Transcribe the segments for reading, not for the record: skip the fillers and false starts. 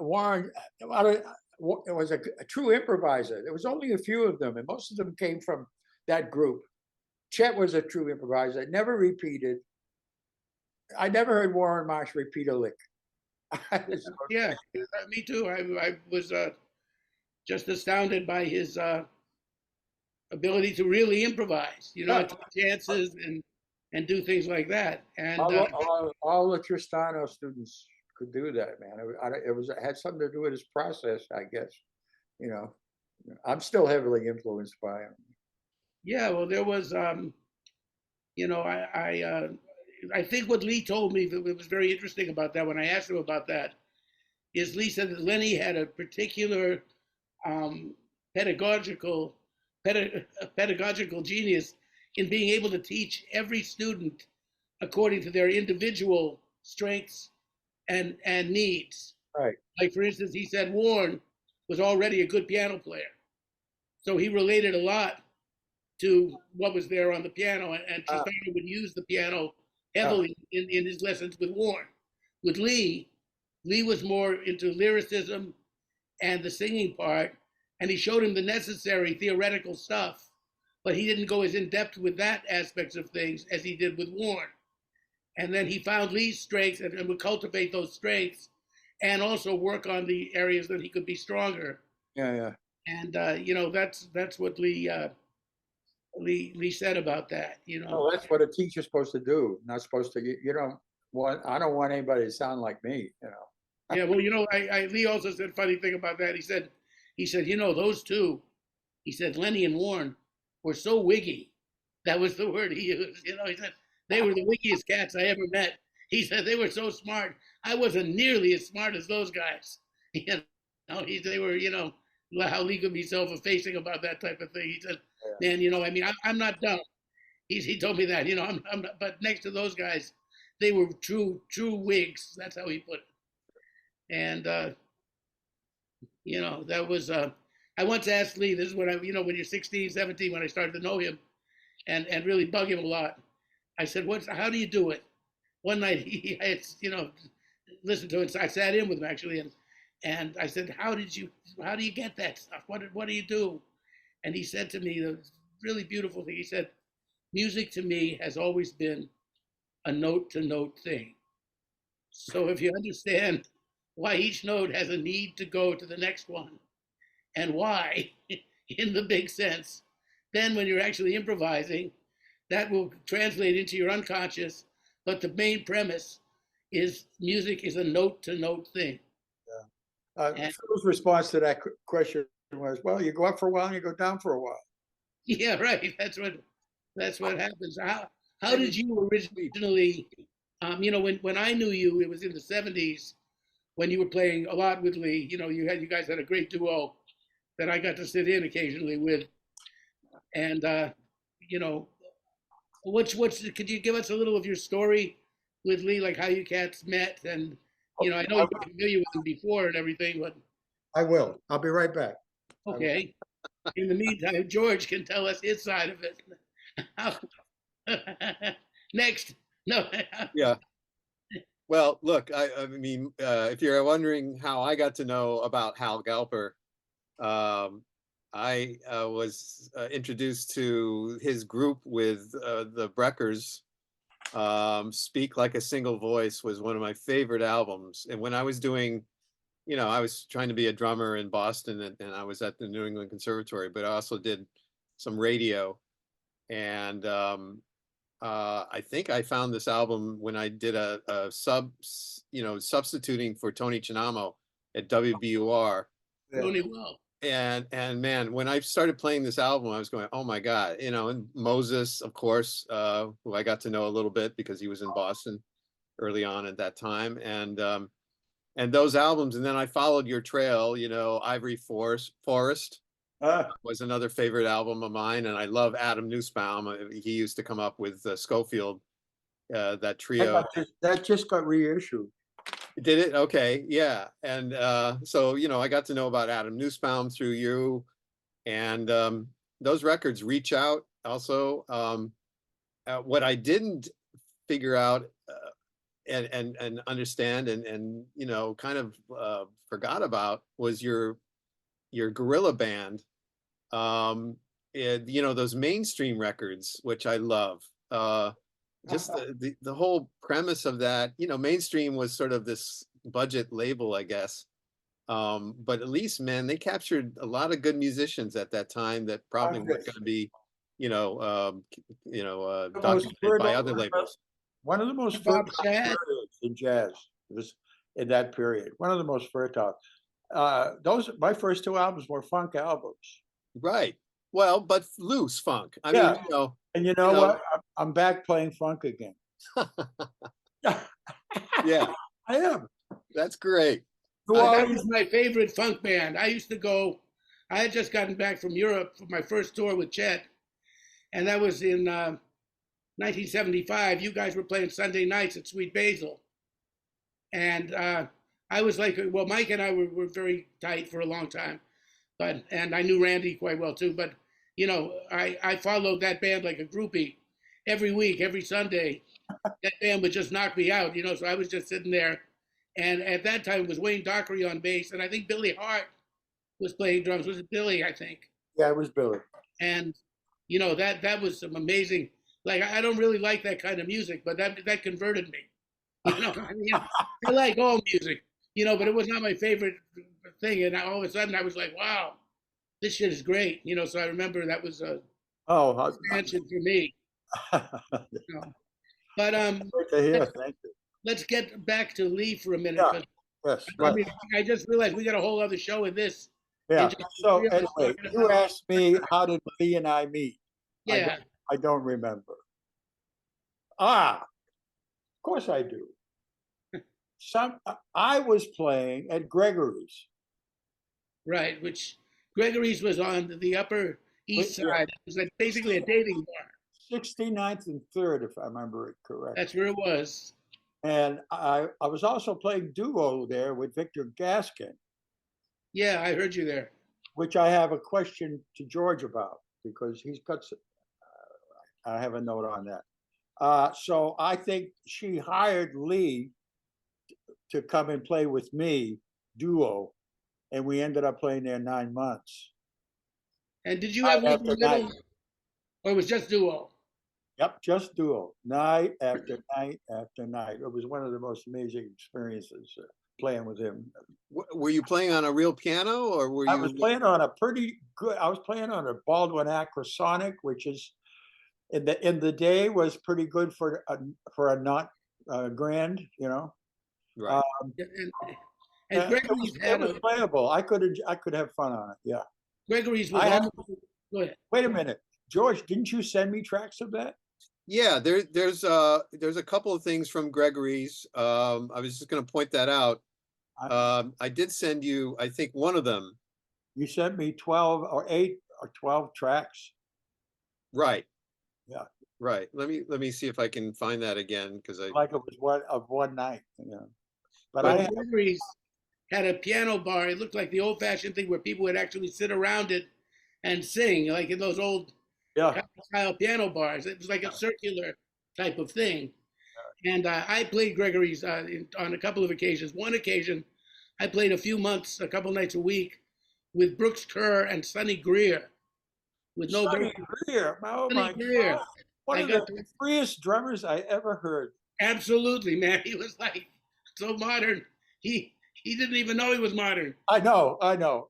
Warren, it was a true improviser. There was only a few of them, and most of them came from that group. Chet was a true improviser. Never repeated. I never heard Warren Marsh repeat a lick. Yeah, me too. I was just astounded by his ability to really improvise, Yeah, and take chances and do things like that. And all the Tristano students could do that, man. It had something to do with his process, I guess. You know, I'm still heavily influenced by him. yeah, well, there was, I think what Lee told me that was very interesting about that when I asked him about that is Lee said that Lennie had a particular um, pedagogical pedagogical genius in being able to teach every student according to their individual strengths and needs. Right. Like for instance, he said Warren was already a good piano player, so he related a lot to what was there on the piano, and Uh, Tristano would use the piano uh, heavily in his lessons with Warren. With Lee, Lee was more into lyricism and the singing part, and he showed him the necessary theoretical stuff, but he didn't go as in depth with that aspects of things as he did with Warren. And then he found Lee's strengths and would cultivate those strengths, and also work on the areas that he could be stronger. yeah, yeah. And that's what Lee said about that. Well, that's what a teacher's supposed to do. Not supposed to. You don't want. I don't want anybody to sound like me. Yeah, well, Lee also said a funny thing about that. He said, those two, he said, Lennie and Warren were so wiggy. That was the word he used. He said they were the wiggiest cats I ever met. He said they were so smart. I wasn't nearly as smart as those guys. They were, how Lee could be self-effacing about that type of thing. He said, Yeah. man, I'm not dumb. He told me that, I'm not, but next to those guys, they were true wigs. That's how he put it. And that was I once asked Lee, this is when when you're 16, 17, when I started to know him and really bug him a lot. I said, how do you do it? One night I had, listened to it. I sat in with him actually, and I said, how do you get that stuff? What do you do? And he said to me the really beautiful thing. He said, music to me has always been a note to note thing. So if you understand why each note has a need to go to the next one and why in the big sense, then when you're actually improvising, that will translate into your unconscious. But the main premise is music is a note to note thing. And Phil's response to that question was, "Well, you go up for a while and you go down for a while." yeah, right. That's what happens. How did you originally when I knew you, it was in the 70s when you were playing a lot with Lee. You guys had a great duo that I got to sit in occasionally with. And you know, what's could you give us a little of your story with Lee, like how you cats met? And I know I, you were familiar with him before and everything, but I will. I'll be right back. okay. In the meantime, George can tell us his side of it. Next, no, Yeah. Well, look, I mean, if you're wondering how I got to know about Hal Galper, I was introduced to his group with the Breckers. Speak Like a Single Voice was one of my favorite albums. And when I was doing, I was trying to be a drummer in Boston, and I was at the New England Conservatory, but I also did some radio. And I think I found this album when I did a substituting for Tony Chinamo at WBUR. Tony Well. And man, when I started playing this album, I was going, oh my God, and Moses, of course, who I got to know a little bit because he was in Boston early on at that time. And those albums, and then I followed your trail, Ivory Forest was another favorite album of mine. And I love Adam Nussbaum. He used to come up with Schofield, that trio. That just got reissued. Did it? Okay. Yeah. And so, I got to know about Adam Nussbaum through you. And those records, Reach Out, also. What I didn't figure out and understand and you know kind of forgot about was your guerrilla band. You know, those mainstream records, which I love. Just the whole premise of that, you know, mainstream was sort of this budget label, I guess. But at least, man, they captured a lot of good musicians at that time that probably weren't going to be, you know, documented by other labels. One of the most Bob fertile Shad. periods in jazz was in that period. One of the most fertile. My first two albums were funk albums. Right. Well, but loose funk. I Yeah. mean, you know. And you know what? I'm back playing funk again. Yeah. I am. That's great. That was my favorite funk band. I had just gotten back from Europe for my first tour with Chet, and that was in 1975. You guys were playing Sunday nights at Sweet Basil. And I was like, well, Mike and I were very tight for a long time, and I knew Randy quite well too. But, you know, I followed that band like a groupie every week, every Sunday. That band would just knock me out, you know, so I was just sitting there. And at that time it was Wayne Dockery on bass, and I think Billy Hart was playing drums. Was it Billy, I think? Yeah, it was Billy. And, you know, that was some amazing, like, I don't really like that kind of music, but that converted me. You know, I mean, I like all music, you know, but it was not my favorite thing. And all of a sudden I was like, wow, this shit is great. You know, so I remember that was a expansion for me. You know. But Great to hear. Thank you. Let's get back to Lee for a minute. Yeah. Yes. I mean, I just realized we got a whole other show in this. Yeah. So anyway, you asked me, how did Lee and I meet? Yeah. I don't remember. Of course I do. I was playing at Gregory's. Right, which Gregory's was on the Upper East Side. It was like basically a dating bar. 69th and 3rd, if I remember it correct. That's where it was. And I was also playing duo there with Victor Gaskin. Yeah, I heard you there. Which I have a question to George about, because he's got I have a note on that. So I think she hired Lee to come and play with me, duo, and we ended up playing there 9 months. And did you have one little, or it was just duo? Yep, just duo, night after night after night. It was one of the most amazing experiences playing with him. Were you playing on a real piano, or were you? I was playing on a pretty good. I was playing on a Baldwin Acrosonic, which is in the day was pretty good for a not grand, you know. Right. And Gregory's it was playable. I could have fun on it. Yeah. Gregory's was. Go ahead. Wait a minute, George. Didn't you send me tracks of that? Yeah, there's a couple of things from Gregory's. I was just going to point that out. I did send you, I think, one of them. You sent me 12 or 8 or 12 tracks. Right. Yeah. Right. Let me see if I can find that again, because I like it was one night. You know. But Gregory's had a piano bar. It looked like the old-fashioned thing where people would actually sit around it and sing, like in those old style piano bars. It was like a circular type of thing. And I played Gregory's on a couple of occasions. One occasion, I played a couple nights a week with Brooks Kerr and Sonny Greer. With Sonny Greer, oh my God. One of the freest drummers I ever heard. Absolutely, man. He was like so modern. He didn't even know he was modern. I know,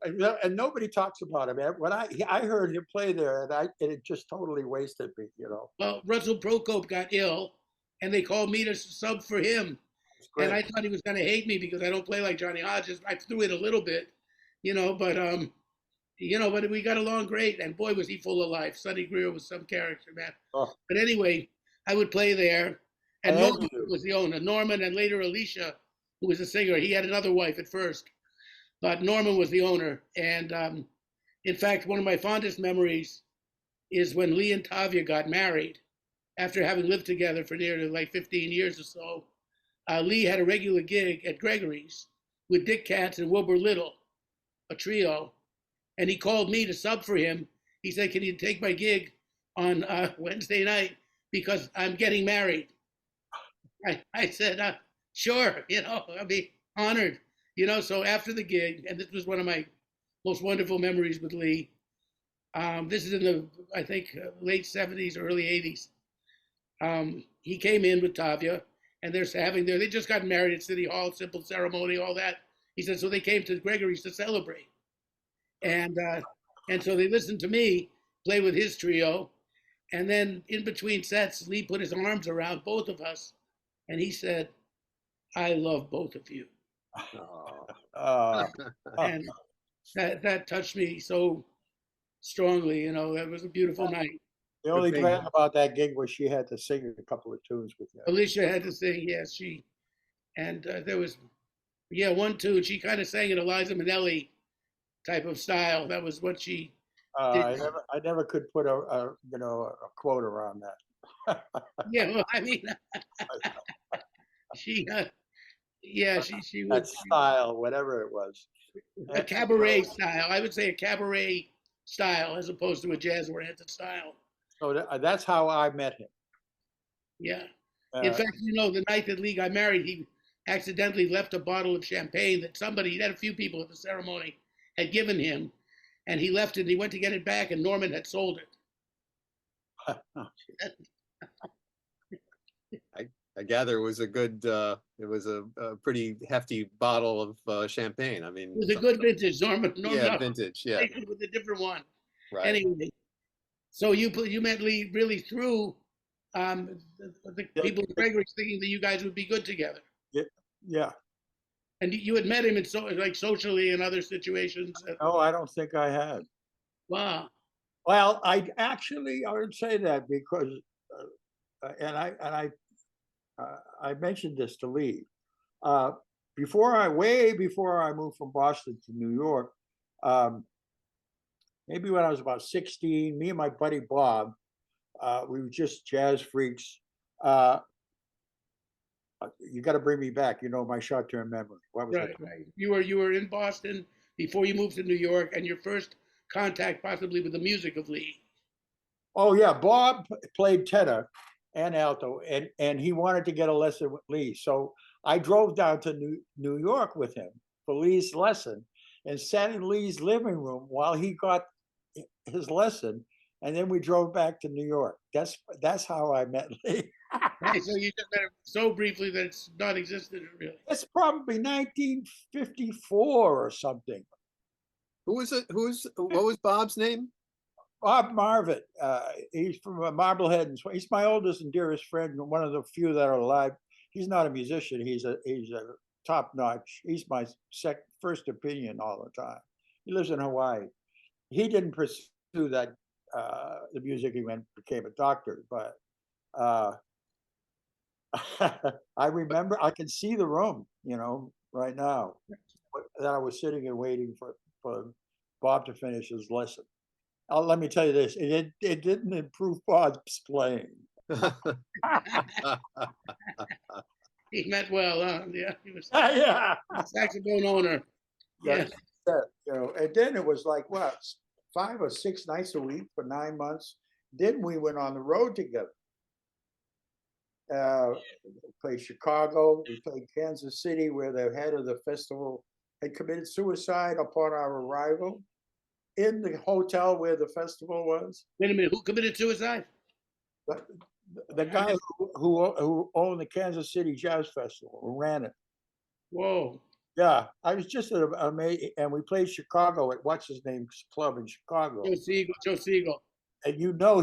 and nobody talks about him. When I heard him play there, and it just totally wasted me, you know. Well, Russell Prokop got ill, and they called me to sub for him, and I thought he was going to hate me because I don't play like Johnny Hodges. I threw it a little bit, you know, but but we got along great, and boy was he full of life. Sonny Greer was some character, man. Oh. But anyway, I would play there, and Norman was the owner. Norman and later Alicia, who was a singer. He had another wife at first, but Norman was the owner. And in fact, one of my fondest memories is when Lee and Tavia got married after having lived together for nearly like 15 years or so. Lee had a regular gig at Gregory's with Dick Katz and Wilbur Little, a trio. And he called me to sub for him. He said, can you take my gig on Wednesday night because I'm getting married? I said, Sure, I'd be honored. So after the gig, and this was one of my most wonderful memories with Lee. This is in the, I think, late 70s, early 80s. He came in with Tavia, and they just got married at City Hall, simple ceremony, all that. He said, so they came to Gregory's to celebrate. And so they listened to me play with his trio. And then in between sets, Lee put his arms around both of us, and he said, I love both of you. And that touched me so strongly. That was a beautiful night. The only drag about that gig was she had to sing a couple of tunes with you. Alicia had to sing, yes, and there was, one tune. She kind of sang in Eliza Minnelli type of style. That was what she did. I never could put a quote around that. Yeah, well, I mean, she was that style, whatever it was. A cabaret style. I would say a cabaret style as opposed to a jazz-oriented style. So that's how I met him. Yeah. In fact, the night that Lee got married, he accidentally left a bottle of champagne that he had a few people at the ceremony, had given him, and he left it, and he went to get it back, and Norman had sold it. I gather it was a good, it was a pretty hefty bottle of champagne. I mean, it was a good vintage, Norman. Yeah, vintage, yeah. With a different one. Right. Anyway, so you met Lee really through the people in Gregory thinking that you guys would be good together. Yeah. And you had met him in socially in other situations. No, I don't think I had. Wow. Well, I would say that because, I mentioned this to Lee. Way before I moved from Boston to New York, maybe when I was about 16, me and my buddy Bob, we were just jazz freaks. You got to bring me back. My short-term memory. What was right, right. You were in Boston before you moved to New York, and your first contact possibly with the music of Lee. Oh yeah, Bob played tenor and alto, and he wanted to get a lesson with Lee. So I drove down to New York with him for Lee's lesson, and sat in Lee's living room while he got his lesson, and then we drove back to New York. That's how I met Lee. Right, so you just met him so briefly that it's not existed really. It's probably 1954 or something. What was Bob's name? Bob Marvitt. He's from Marblehead, and he's my oldest and dearest friend, one of the few that are alive. He's not a musician. He's a top notch. He's my first opinion all the time. He lives in Hawaii. He didn't pursue that the music. He became a doctor, but I remember, I can see the room, right now, that I was sitting and waiting for Bob to finish his lesson. Let me tell you this, it didn't improve Bob's playing. He meant well, huh? Yeah, he was Yeah. a saxophone owner. Yeah. And then it was like, what, 5 or 6 nights a week for 9 months. Then we went on the road together. We played Chicago, we played Kansas City, where the head of the festival had committed suicide upon our arrival in the hotel where the festival was. Wait a minute, who committed suicide? The guy who owned the Kansas City Jazz Festival, who ran it. Whoa. Yeah, I was just amazed. And we played Chicago at what's his name's club in Chicago. Joe Siegel. And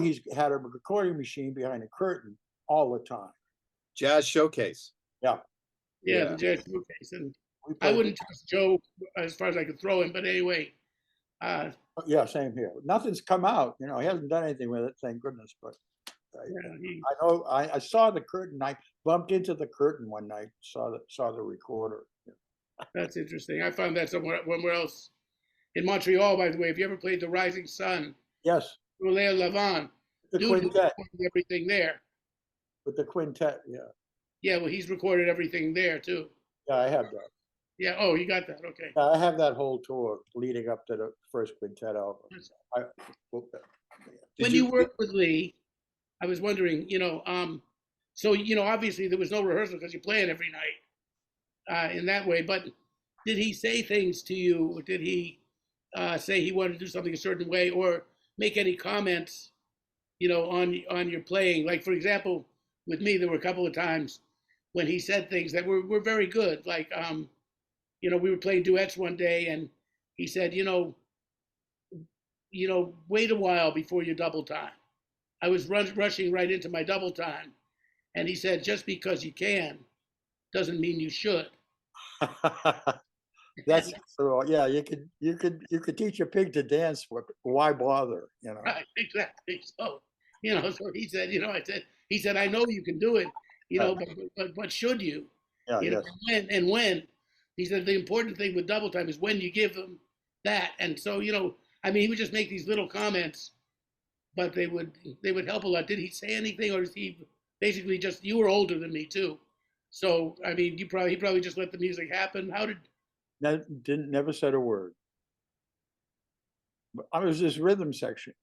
he's had a recording machine behind a curtain all the time. Jazz Showcase. Yeah. Yeah, the Jazz Showcase. And I wouldn't trust Joe as far as I could throw him, but anyway. Yeah, same here. Nothing's come out. He hasn't done anything with it, thank goodness. But I know I saw the curtain. I bumped into the curtain one night. Saw the recorder. That's interesting. I found that somewhere else in Montreal. By the way, if you ever played the Rising Sun, yes, Roulette Levant, the quintet, everything there. With the quintet, yeah. Yeah, well, he's recorded everything there too. Yeah, I have that. Yeah. Oh, you got that. Okay. Yeah, I have that whole tour leading up to the first quintet album. When you worked with Lee, I was wondering, so obviously there was no rehearsal because you're playing every night. in that way. But did he say things to you? Or did he say he wanted to do something a certain way, or make any comments, on your playing? Like, for example, with me, there were a couple of times when he said things that were very good. Like, we were playing duets one day, and he said, wait a while before you double time. I was rushing right into my double time, and he said, just because you can doesn't mean you should. That's so, yeah, you could teach a pig to dance, but why bother, Right, exactly. So he said, he said, I know you can do it, but should you? Yeah, yes. When. He said the important thing with double time is when you give them that. And so, he would just make these little comments, but they would help a lot. Did he say anything, or is he basically just, you were older than me too? So, he probably just let the music happen. How did Never said a word. But I was this rhythm section.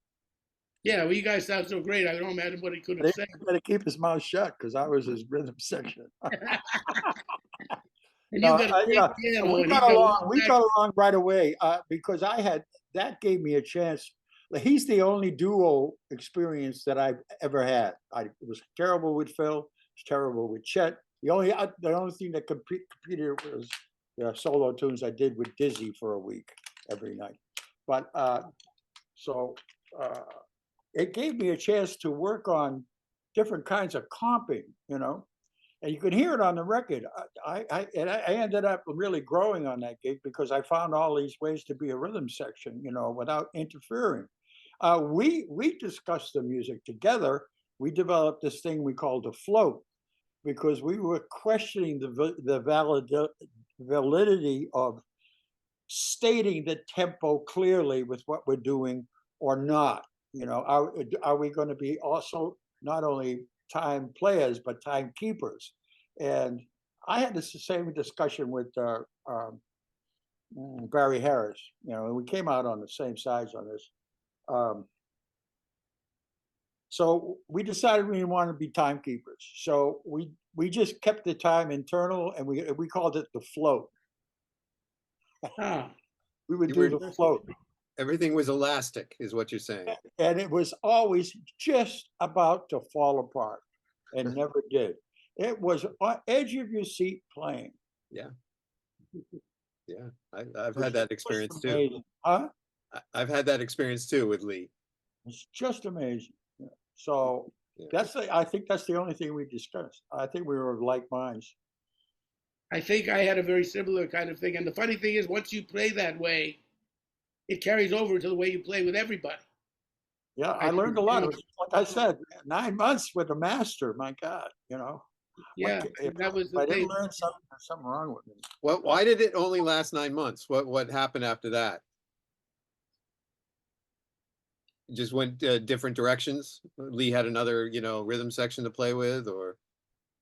Yeah, well, you guys sound so great. I don't imagine what he could have He said. had to keep his mouth shut because I was his rhythm section. And No, you got a big piano, we and got along. We got along right away because that gave me a chance. He's the only duo experience that I've ever had. I was terrible with Phil. Was terrible with Chet. The only thing that competed was the solo tunes I did with Dizzy for a week every night. But it gave me a chance to work on different kinds of comping, and you could hear it on the record. I ended up really growing on that gig because I found all these ways to be a rhythm section, without interfering. We discussed the music together. We developed this thing we called a float because we were questioning the validity of stating the tempo clearly with what we're doing or not. Are we going to be also not only time players but time keepers? And I had this same discussion with Barry Harris, and we came out on the same sides on this. So we decided we wanted to be timekeepers. So we just kept the time internal, and we called it the float. We would do the float. Everything was elastic, is what you're saying. And it was always just about to fall apart, and never did. It was on edge of your seat playing. Yeah. Yeah, I've had that experience too. Amazing. Huh? I've had that experience too with Lee. It's just amazing. So I think that's the only thing we discussed. I think we were of like minds. I think I had a very similar kind of thing. And the funny thing is, once you play that way, it carries over to the way you play with everybody. Yeah, I learned a lot. It was, like I said, 9 months with a master. My God, Yeah, that was the I thing. didn't learn something. There's something wrong with me. Well, why did it only last 9 months? What happened after that? Just went different directions. Lee had another, rhythm section to play with, or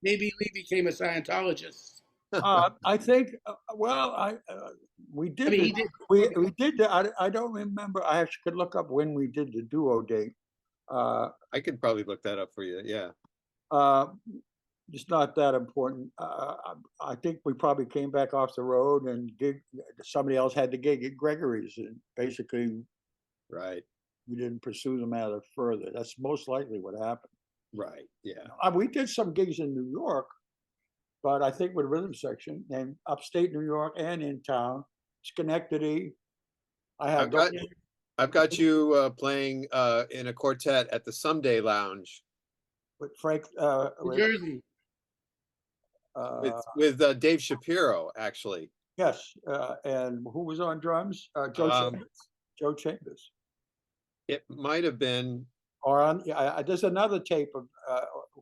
Maybe Lee became a Scientologist. I think. We did. He did. We did. I don't remember. I actually could look up when we did the duo date. I could probably look that up for you. Yeah. It's not that important. I think we probably came back off the road and somebody else had the gig at Gregory's, and basically, right. We didn't pursue the matter further. That's most likely what happened. Right. Yeah. We did some gigs in New York, but I think with rhythm section and upstate New York and in town, Schenectady. I've got you playing in a quartet at the Someday Lounge with Frank Jersey. With Dave Shapiro, actually. Yes, and who was on drums? Joe Chambers. It might have been. Or on, there's another tape of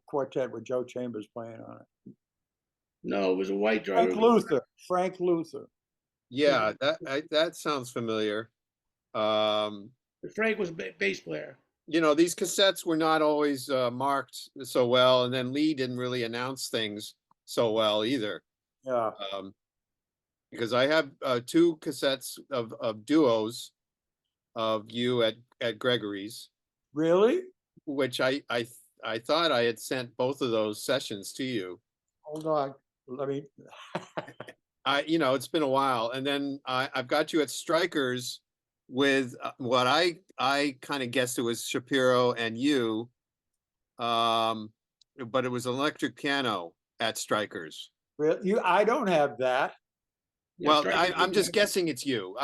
quartet with Joe Chambers playing on it. No, it was a white drummer. Frank Luther. Yeah, that sounds familiar. Frank was bass player. These cassettes were not always marked so well, and then Lee didn't really announce things so well either. Yeah. Because I have 2 cassettes of duos of you at Gregory's. Really? Which I thought I had sent both of those sessions to you. Hold on. Let me. it's been a while, and then I've got you at Strikers with what I kind of guessed it was Shapiro and you, um, but it was electric piano at Strikers. I don't have that. Yeah, Well, Strikers I'm didn't just have- guessing it's you.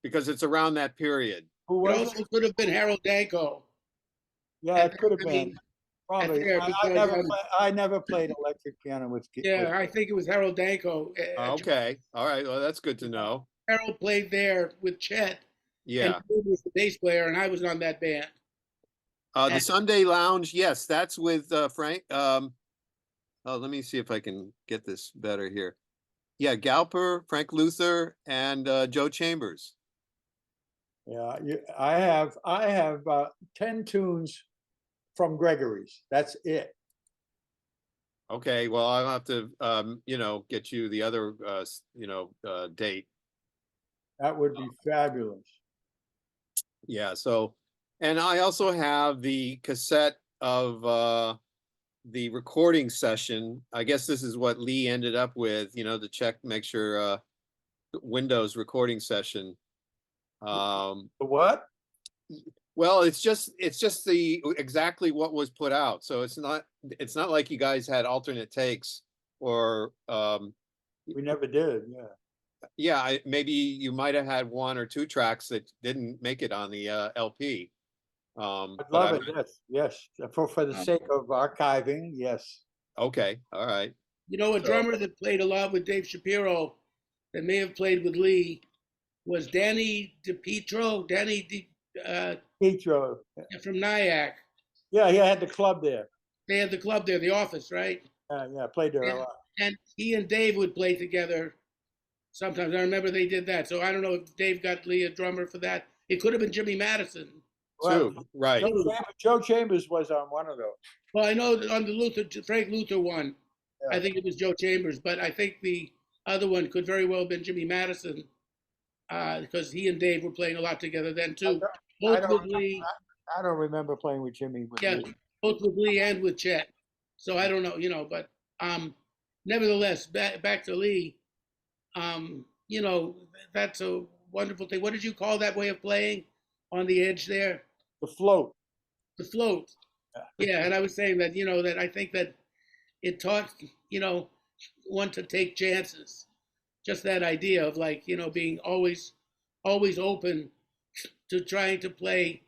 Because it's around that period. Who It was also it? could have been Harold Danko. Yeah, it And, could have I been. mean, Probably. there, because I never played electric piano with. yeah, I think it was Harold Danko. Okay, all right. Well, that's good to know. Harold played there with Chet, and Yeah. Dave was the bass player, and I was on that band. The Sunday Lounge, yes, that's with Frank. Let me see if I can get this better here. Yeah, Galper, Frank Luther, and Joe Chambers. Yeah, I have 10 tunes from Gregory's. That's it. Okay, well, I'll have to get you the other date. That would be fabulous. Yeah, so, and I also have the cassette of the recording session. I guess this is what Lee ended up with, to check, make sure Windows recording session. The what? Well, it's just the exactly what was put out. So it's not like you guys had alternate takes or We never did. Yeah. maybe you might have had one or two tracks that didn't make it on the LP. I'd But love it. Yes. For the sake of archiving. Yes. Okay, all right. You know, a So- drummer that played a lot with Dave Shapiro, that may have played with Lee, was Danny DiPietro. Petro. From Nyack. Yeah, he had the club there. They had the club there, the office, right? Yeah, played there a lot. And he and Dave would play together sometimes. I remember they did that. So I don't know if Dave got Lee a drummer for that. It could have been Jimmy Madison. Two, right. Joe Chambers was on one of those. Well, I know that on the Frank Luther one, Yeah. I think it was Joe Chambers, but I think the other one could very well have been Jimmy Madison, because he and Dave were playing a lot together then too. Both with Lee, I don't remember playing with Jimmy. yeah, both with Lee and with Chet. So I don't know, but nevertheless, back to Lee, that's a wonderful thing. What did you call that way of playing on the edge there? The float. The float. Yeah, and I was saying that, that I think that it taught, one to take chances. Just that idea of being always open to trying to play.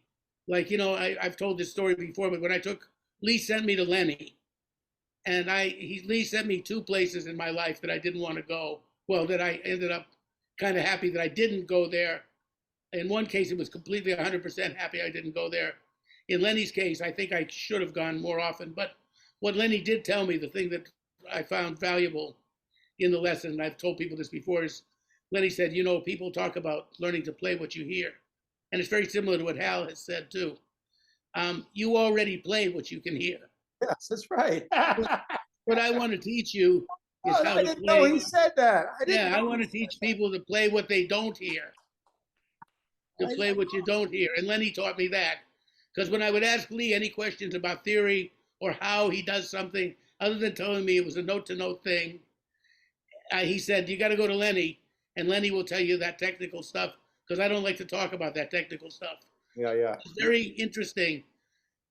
I've told this story before, but when Lee sent me to Lennie, and Lee sent me two places in my life that I didn't want to go. Well, that I ended up kind of happy that I didn't go there. In one case, it was completely 100% happy I didn't go there. In Lennie's case, I think I should have gone more often. But what Lennie did tell me, the thing that I found valuable in the lesson, and I've told people this before, is Lennie said, people talk about learning to play what you hear. And it's very similar to what Hal has said too. You already play what you can hear. Yes, that's right. What I want to teach you is how I to didn't play. know he said that. I want to teach people to play what they don't hear. To play what you don't hear. And Lennie taught me that. Because when I would ask Lee any questions about theory or how he does something, other than telling me it was a note-to-note thing, he said, you got to go to Lennie, and Lennie will tell you that technical stuff, because I don't like to talk about that technical stuff. Yeah. It's very interesting,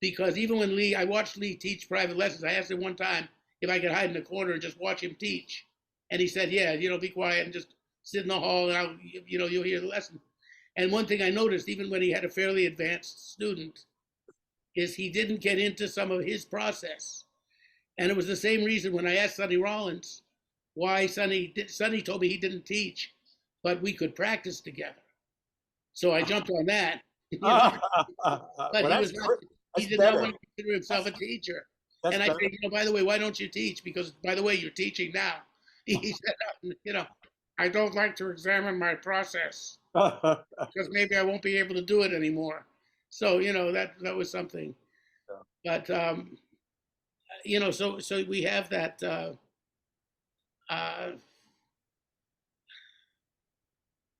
because even when I watched Lee teach private lessons, I asked him one time if I could hide in the corner and just watch him teach. And he said, yeah, be quiet and just sit in the hall, and you'll hear the lesson. And one thing I noticed, even when he had a fairly advanced student, is he didn't get into some of his process. And it was the same reason when I asked Sonny Rollins why Sonny told me he didn't teach, but we could practice together. So I jumped on that. But he did not want to consider himself a teacher. And I said, by the way, why don't you teach? Because, by the way, you're teaching now. He said, I don't like to examine my process because maybe I won't be able to do it anymore. So, that was something. But, so we have that,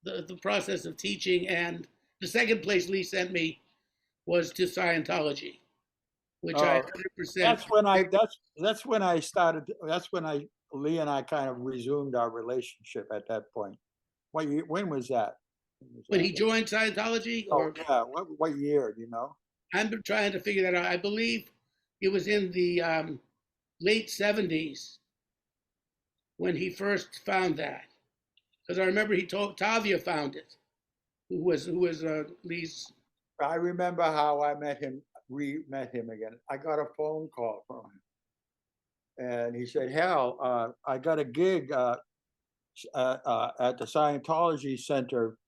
the process of teaching. And the second place Lee sent me was to Scientology, which I Oh, 100%. that's when I started. That's when Lee and I kind of resumed our relationship at that point. When was that? When he joined Scientology, Oh or yeah, what year? Do you know? I'm trying to figure that out. I believe it was in the late 70s when he first found that, because I remember he told Tavia found it, who was Lee's. I remember how I met him. Met him again. I got a phone call from him, and he said, "Hal, I got a gig at the Scientology Center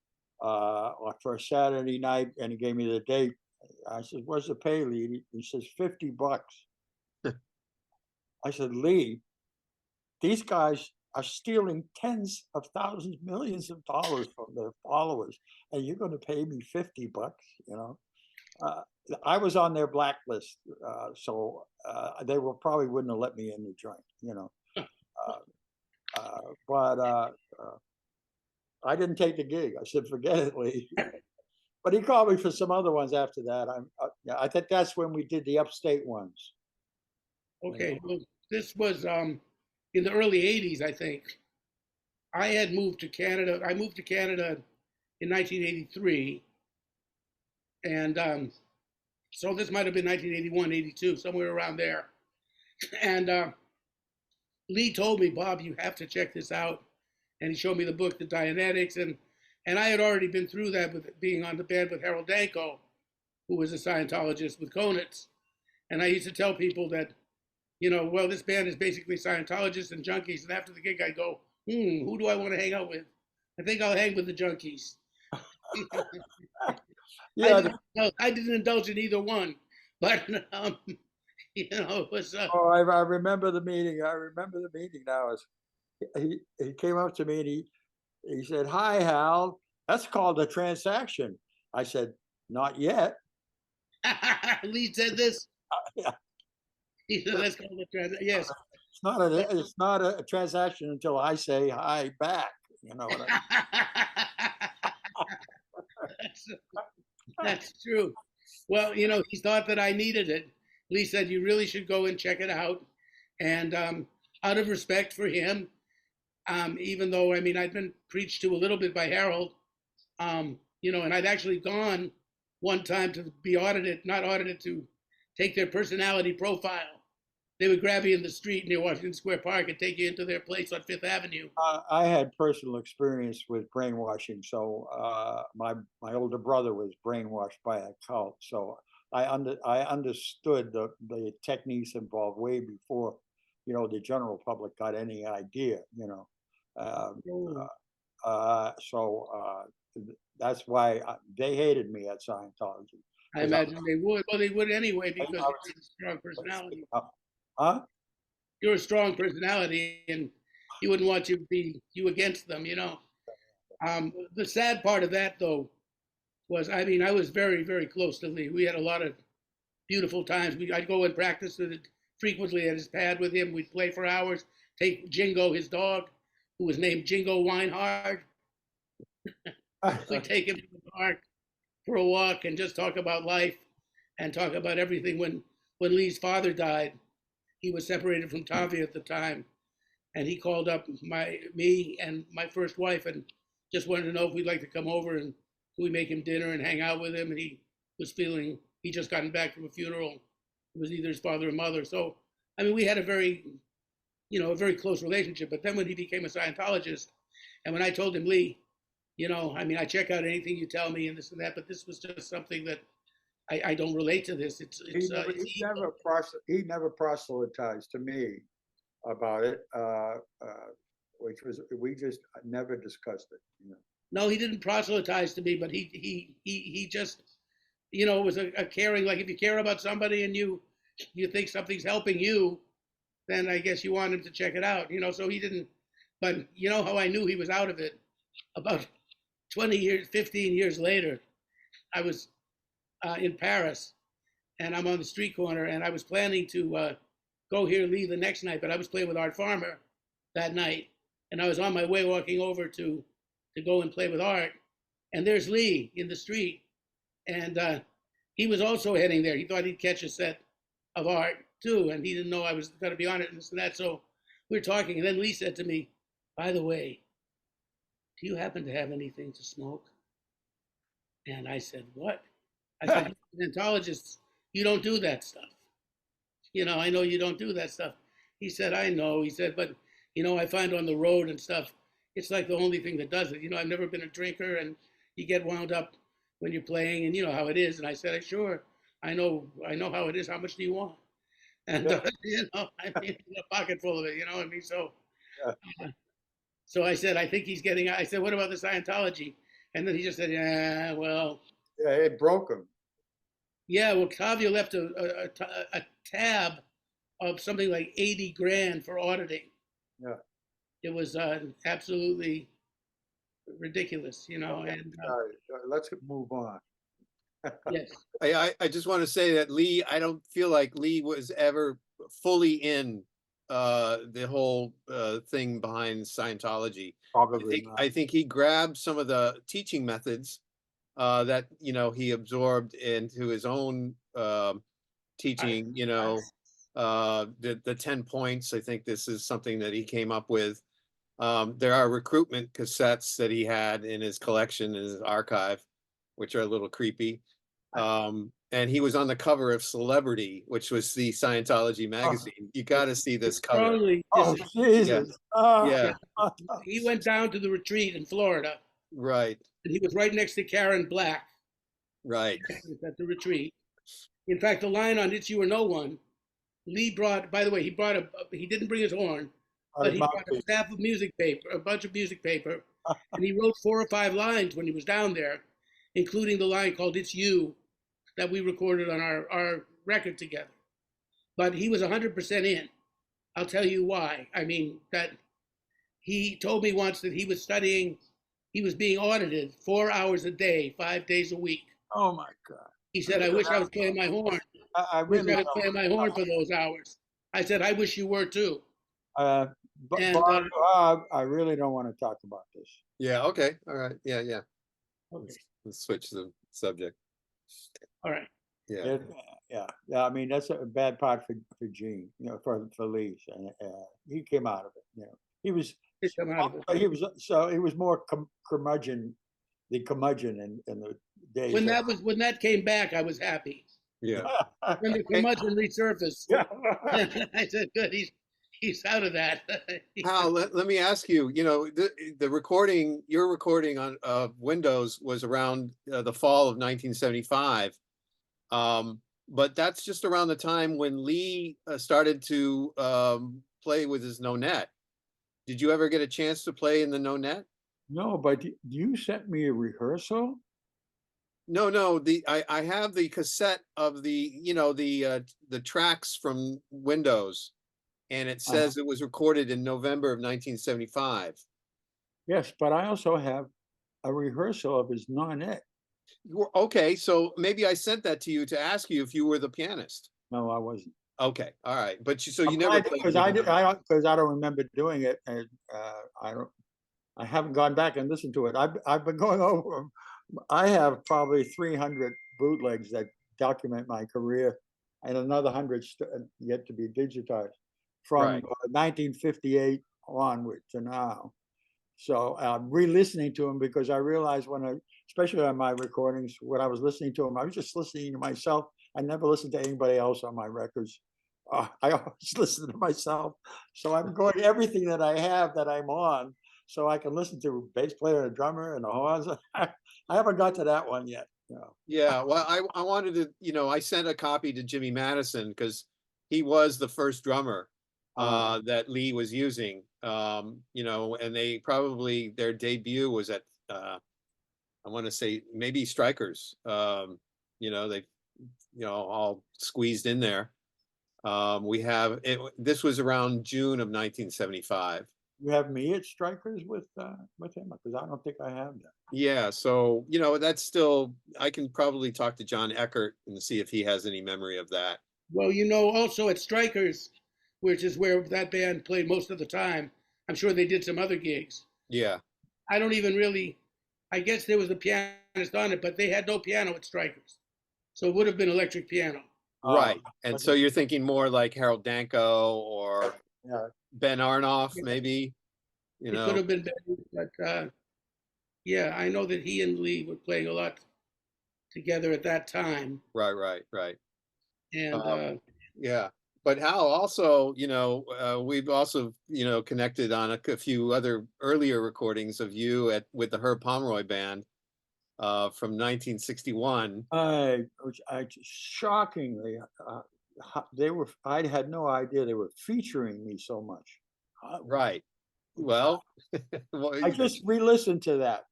for a Saturday night," and he gave me the date. I said, "What's the pay, Lee?" He says, $50. I said, "Lee, these guys are stealing tens of thousands, millions of dollars from their followers, and you're going to pay me $50, you know?" I was on their blacklist, so they probably wouldn't have let me in the joint, you know. But I didn't take the gig. I said, "Forget it, Lee." But he called me for some other ones after that. Yeah, I think that's when we did the upstate ones. Okay, well, this was in the early 80s, I think. I had moved to Canada. I moved to Canada in 1983. And so this might have been 1981, 82, somewhere around there. And Lee told me, "Bob, you have to check this out." And he showed me the book, The Dianetics. And I had already been through that with being on the band with Harold Danko, who was a Scientologist with Konitz. And I used to tell people that, well, this band is basically Scientologists and junkies. And after the gig, I go, who do I want to hang out with? I think I'll hang with the junkies. Yeah. I didn't indulge in either one, but it was. Oh, I remember the meeting. I remember the meeting now. He came up to me and he said, "Hi, Hal. That's called a transaction." I said, "Not yet." Lee said this. Yeah. He said, "That's called a transaction." Yes. It's not a transaction until I say hi back. You know what That's true. Well, he thought that I needed it. Lee said, "You really should go and check it out." And out of respect for him, even though, I'd been preached to a little bit by Harold, and I'd actually gone one time to be audited, not audited, to take their personality profile. They would grab you in the street near Washington Square Park and take you into their place on Fifth Avenue. I had personal experience with brainwashing. So my older brother was brainwashed by a cult. So I understood the techniques involved way before, the general public got any idea, So that's why they hated me at Scientology. I imagine they would. Well, they would anyway because you have a strong personality. Huh? You're a strong personality, and you wouldn't want to be you against them, The sad part of that, though, was I was very, very close to Lee. We had a lot of beautiful times. I'd go and practice frequently at his pad with him. We'd play for hours. Take Jingo, his dog, who was named Jingo Weinhard. We'd take him to the park for a walk and just talk about life and talk about everything. When Lee's father died, he was separated from Tavi at the time, and he called up me and my first wife and just wanted to know if we'd like to come over and we make him dinner and hang out with him. And he just gotten back from a funeral. It was either his father or mother. So, we had a very close relationship. But then when he became a Scientologist, and when I told him, "Lee, I check out anything you tell me and this and that, but this was just something that I don't relate to this." He never proselytized to me about it, which was, we just never discussed it. No, he didn't proselytize to me, but he just, it was a caring, like if you care about somebody and you think something's helping you, then I guess you want him to check it out, so he didn't. But you know how I knew he was out of it? About 15 years later, I was in Paris, and I'm on the street corner, and I was planning to go hear Lee the next night, but I was playing with Art Farmer that night, and I was on my way walking over to go and play with Art, and there's Lee in the street, and he was also heading there. He thought he'd catch a set of art too, and he didn't know I was going to be on it and this and that. So we were talking, and then Lee said to me, "By the way, do you happen to have anything to smoke?" And I said, "What?" I said, "Scientologists, you don't do that stuff. I know you don't do that stuff." He said, "I know." He said, "But, I find on the road and stuff, it's like the only thing that does it. I've never been a drinker, and you get wound up when you're playing, and you know how it is." And I said, "Sure, I know how it is. How much do you want?" And, I mean, a pocket full of it, I mean? So, Yeah. so I said, "I think he's getting," I said, "What about the Scientology?" And then he just said, "Yeah, well." Yeah, it broke him. Yeah, well, Tavia left a tab of something like 80 grand for auditing. Yeah. It was absolutely ridiculous, and Sorry, let's move on. yes. I just want to say that Lee, I don't feel like Lee was ever fully in the whole thing behind Scientology. Probably not. I think he grabbed some of the teaching methods that he absorbed into his own teaching. The 10 points. I think this is something that he came up with. There are recruitment cassettes that he had in his collection, in his archive, which are a little creepy. And he was on the cover of Celebrity, which was the Scientology magazine. You got to see this cover. Strongly Oh, Jesus. Yeah. He went down to the retreat in Florida, Right. and he was right next to Karen Black Right. at the retreat. In fact, the line on "It's You or No One," Lee brought, by the way, he didn't bring his horn, but he brought a staff of music paper, a bunch of music paper, and he wrote 4 or 5 lines when he was down there, including the line called "It's You" that we recorded on our record together. But he was 100% in. I'll tell you why. I mean, that he told me once that he was being audited 4 hours a day, 5 days a week. Oh my God. He said, "I wish I was playing my horn. I really I was playing my horn for those hours." I said, "I wish you were too." Bob, I really don't want to talk about this. Yeah. Okay. All right. Yeah. Okay. Let's switch the subject. All right. Yeah. Yeah. I mean, that's a bad part for Gene, for Lee. And he came out of it. He was. He was more curmudgeon, the curmudgeon in the days. When that came back, I was happy. Yeah. When the curmudgeon resurfaced, I said, "Good, he's out of that." Hal, let me ask you. The recording, your recording on Windows was around the fall of 1975, but that's just around the time when Lee started to play with his no net. Did you ever get a chance to play in the no net? No, but you sent me a rehearsal. No. I have the cassette of the tracks from Windows, and it says it was recorded in November of 1975. Yes, but I also have a rehearsal of his nonet. Okay, so maybe I sent that to you to ask you if you were the pianist. No, I wasn't. Okay, all right, but you never played because I don't remember doing it, and I haven't gone back and listened to it. I've been going over them. I have probably 300 bootlegs that document my career, and another 100 yet to be digitized from 1958 onward to now. So I'm re-listening to them because I realized especially on my recordings, when I was listening to them, I was just listening to myself. I never listened to anybody else on my records. I always listen to myself. So I'm going everything that I have that I'm on, so I can listen to a bass player and a drummer and the horns. I haven't got to that one yet. Yeah, well, I wanted to, I sent a copy to Jimmy Madison because he was the first drummer that Lee was using, and they probably, their debut was at, I want to say maybe Strikers, they, all squeezed in there. This was around June of 1975. You have me at Strikers with him, because I don't think I have that. Yeah, so that's still, I can probably talk to John Eckert and see if he has any memory of that. Well, also at Strikers, which is where that band played most of the time, I'm sure they did some other gigs. Yeah. I don't even really, I guess there was a pianist on it, but they had no piano at Strikers. So it would have been electric piano. Right. And but so you're thinking more like Harold Danko or yeah, Ben Arnoff, maybe, you It could know? have been better, but yeah, I know that he and Lee were playing a lot together at that time, Right, right, right. and Um, yeah. But Hal also, we've also, connected on a few other earlier recordings of you with the Herb Pomeroy band from 1961. I shockingly, I had no idea they were featuring me so much. Uh, Right. Well, well, I just re-listened to that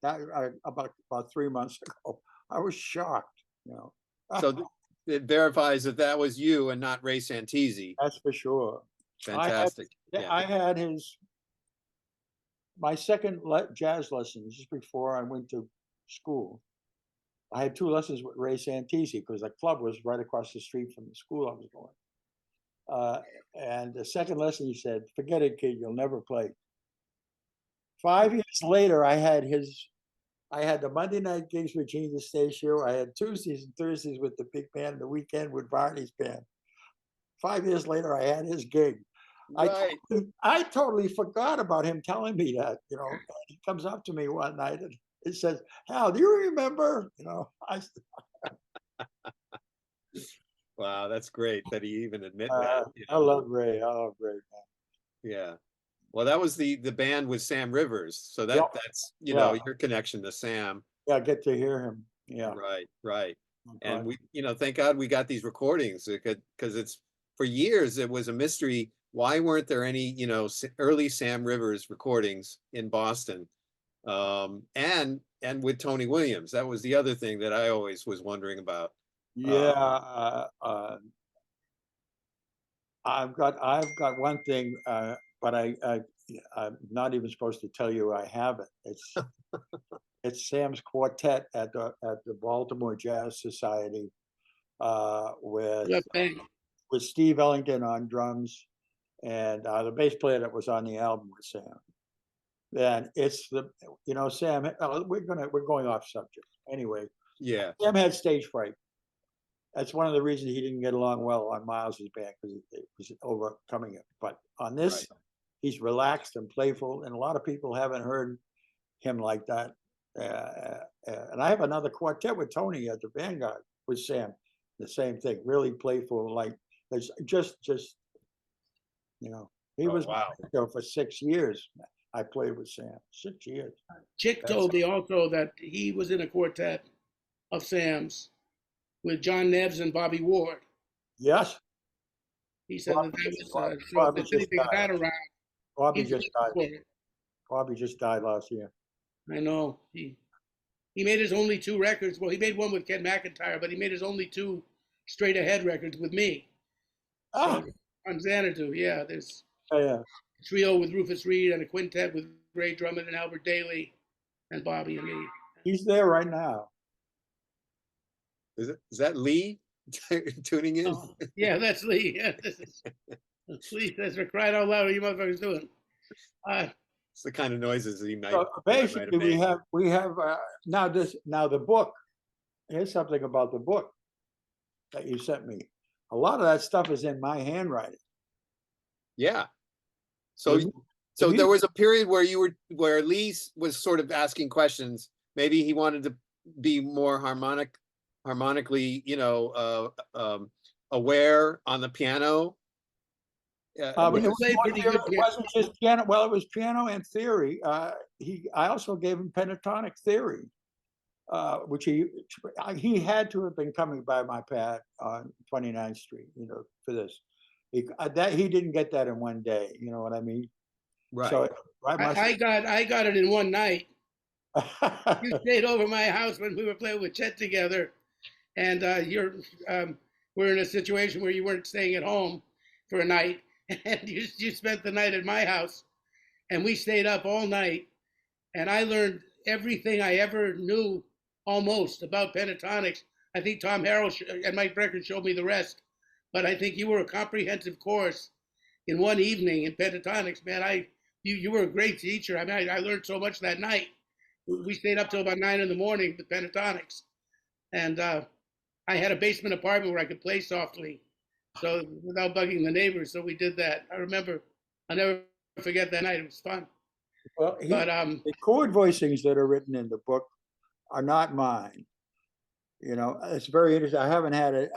about 3 months ago. I was shocked, you know. so it verifies that that was you and not Ray Santisi. That's for sure. Fantastic. Yeah. I had my second jazz lesson just before I went to school. I had 2 lessons with Ray Santisi because the club was right across the street from the school I was going. And the second lesson, he said, "Forget it, kid. You'll never play." 5 years later, I had the Monday night gigs with Gene DeStacio. I had Tuesdays and Thursdays with the big band, the weekend with Barney's band. 5 years later, I had his gig. Right. I totally forgot about him telling me that. He comes up to me one night and he says, "Hal, do you remember?" Wow, that's great that he even admit that. I love Ray. I love Ray, man. Yeah. Well, that was the band with Sam Rivers. So Yep. that's, Yeah. your connection to Sam. Yeah, I get to hear him. Yeah. Right, right. Okay. And we, thank God we got these recordings because it's for years it was a mystery. Why weren't there any, early Sam Rivers recordings in Boston? And with Tony Williams. That was the other thing that I always was wondering about. Yeah, I've got one thing, but I'm not even supposed to tell you I have it. It's Sam's quartet at the Baltimore Jazz Society, with Steve Ellington on drums and the bass player that was on the album with Sam. Then it's Sam. We're going off subject anyway. Yeah. Sam had stage fright. That's one of the reasons he didn't get along well on Miles's band, because it was overcoming it. But on this, he's relaxed and playful, and a lot of people haven't heard him like that. And I have another quartet with Tony at the Vanguard with Sam. The same thing, really playful. Like there's just he was wow. for 6 years. I played with Sam 6 years. Chick told me also that he was in a quartet of Sam's with John Neves and Bobby Ward. Yes. He said Bobby that Bobby was just died. that around. Bobby just died. Bobby just died last year. I know. He made his only 2 records. Well, he made one with Ken McIntyre, but he made his only 2 straight ahead records with me. Oh. So, on Xanadu, yeah. There's Yeah. a trio with Rufus Reid and a quintet with Ray Drummond and Albert Daly and Bobby and me. He's there right now. Is that Lee tuning in? Oh, yeah, that's Lee. Yeah, that's Lee says, "For crying out loud, what are you motherfuckers doing?" It's the kind of noises that he might. So basically, we have now the book. Here's something about the book that you sent me. A lot of that stuff is in my handwriting. Yeah. So there was a period where Lee was sort of asking questions. Maybe he wanted to be more harmonically, aware on the piano. It wasn't just piano. Well, it was piano and theory. I also gave him pentatonic theory, which he had to have been coming by my pad on 29th Street, for this. He didn't get that in one day. You know what I mean? Right. So I got it in one night. You stayed over my house when we were playing with Chet together, and we're in a situation where you weren't staying at home for a night, and you spent the night at my house, and we stayed up all night, and I learned everything I ever knew almost about pentatonics. I think Tom Harrell and Mike Brecker showed me the rest, but I think you were a comprehensive course in one evening in pentatonics, man. You were a great teacher. I mean, I learned so much that night. We stayed up till about 9 in the morning with pentatonics, and I had a basement apartment where I could play softly, so without bugging the neighbors. So we did that. I remember, I'll never forget that night. It was fun. Well, But the chord voicings that are written in the book are not mine. You know, it's very interesting. I haven't had a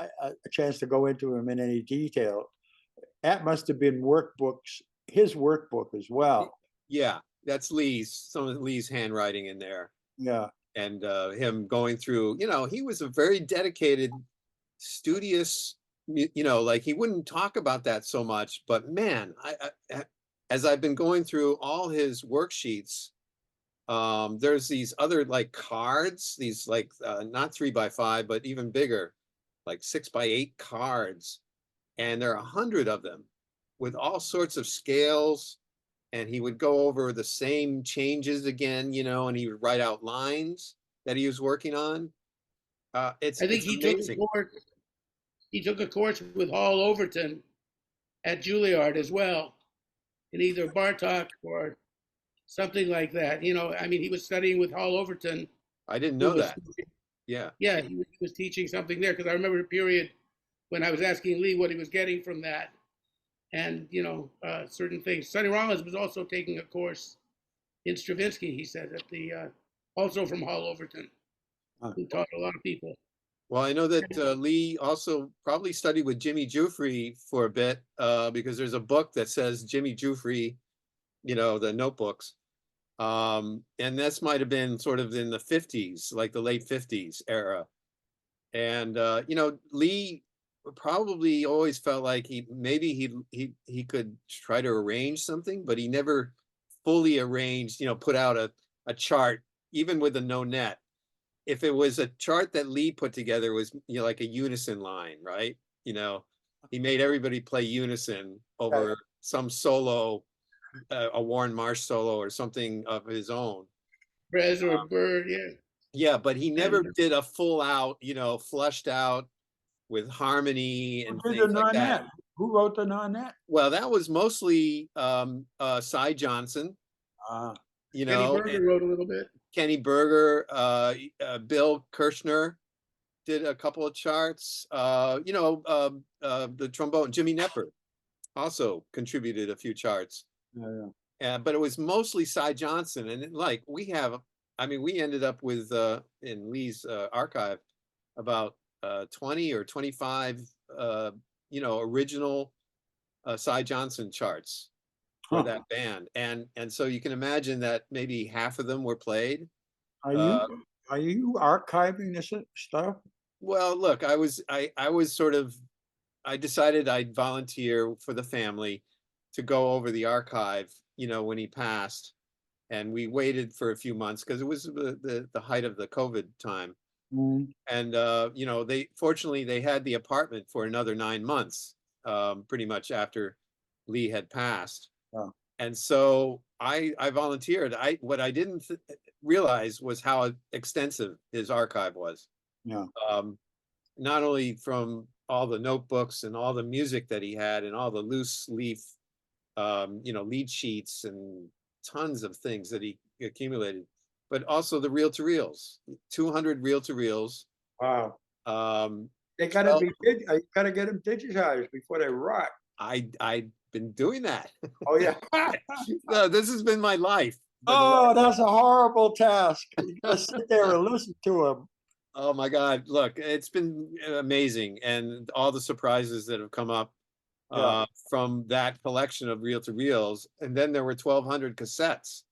chance to go into them in any detail. That must have been workbooks, his workbook as well. Yeah, that's some of Lee's handwriting in there. Yeah. And him going through, he was a very dedicated, studious, like he wouldn't talk about that so much, but man, as I've been going through all his worksheets, there's these other like cards, these like not 3x5, but even bigger, like 6x8 cards, and there are 100 of them with all sorts of scales, and he would go over the same changes again, and he would write out lines that he was working on. I think it's amazing. He took a course with Hal Overton at Juilliard as well, in either Bartok or something like that. I mean, he was studying with Hal Overton. I didn't know that. Yeah. Yeah, he was teaching something there, because I remember a period when I was asking Lee what he was getting from that, and certain things. Sonny Rollins was also taking a course in Stravinsky, he said, at the also from Hal Overton, who taught a lot of people. Well, I know that Lee also probably studied with Jimmy Giuffre for a bit, because there's a book that says Jimmy Giuffre, the notebooks. And this might have been sort of in the 50s, like the late 50s era. And, Lee probably always felt like he could try to arrange something, but he never fully arranged, put out a chart, even with a no net. If it was a chart that Lee put together, was like a unison line, right? He made everybody play unison over some solo, a Warren Marsh solo or something of his own. Brez or Bird, yeah. Yeah, but he never did a full out, flushed out with harmony and things like that. Who wrote the nonet? Well, that was mostly Cy Johnson. Kenny Berger wrote a little bit. Kenny Berger, Bill Kirshner did a couple of charts. The trombone, Jimmy Knepper also contributed a few charts. But it was mostly Cy Johnson. And we ended up with, in Lee's archive, about 20 or 25, original Cy Johnson charts for that band. And so you can imagine that maybe half of them were played. Are you archiving this stuff? Well, look, I decided I'd volunteer for the family to go over the archive, when he passed, and we waited for a few months because it was the height of the COVID time. And fortunately they had the apartment for another 9 months, pretty much after Lee had passed. And so I volunteered. What I didn't realize was how extensive his archive was. Not only from all the notebooks and all the music that he had and all the loose leaf, lead sheets and tons of things that he accumulated, but also the reel-to-reels, 200 reel-to-reels. Wow. They gotta gotta get them digitized before they rot. I've been doing that. Oh yeah. No, this has been my life. Oh, that's a horrible task. You gotta sit there and listen to them. Oh my God! Look, it's been amazing, and all the surprises that have come up from that collection of reel-to-reels. And then there were 1,200 cassettes.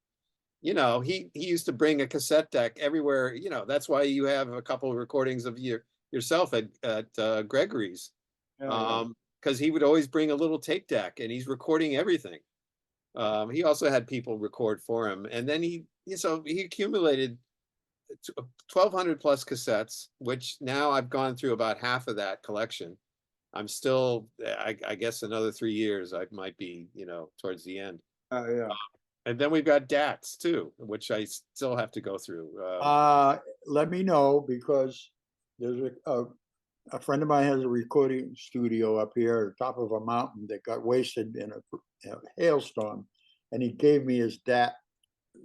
He used to bring a cassette deck everywhere. That's why you have a couple of recordings of yourself at Gregory's, because he would always bring a little tape deck, and he's recording everything. He also had people record for him, and then he accumulated 1,200 plus cassettes, which now I've gone through about half of that collection. I'm still, I guess, another 3 years I might be, towards the end. And then we've got DATs too, which I still have to go through. Let me know, because there's a friend of mine has a recording studio up here at the top of a mountain that got wasted in a hailstorm, and he gave me his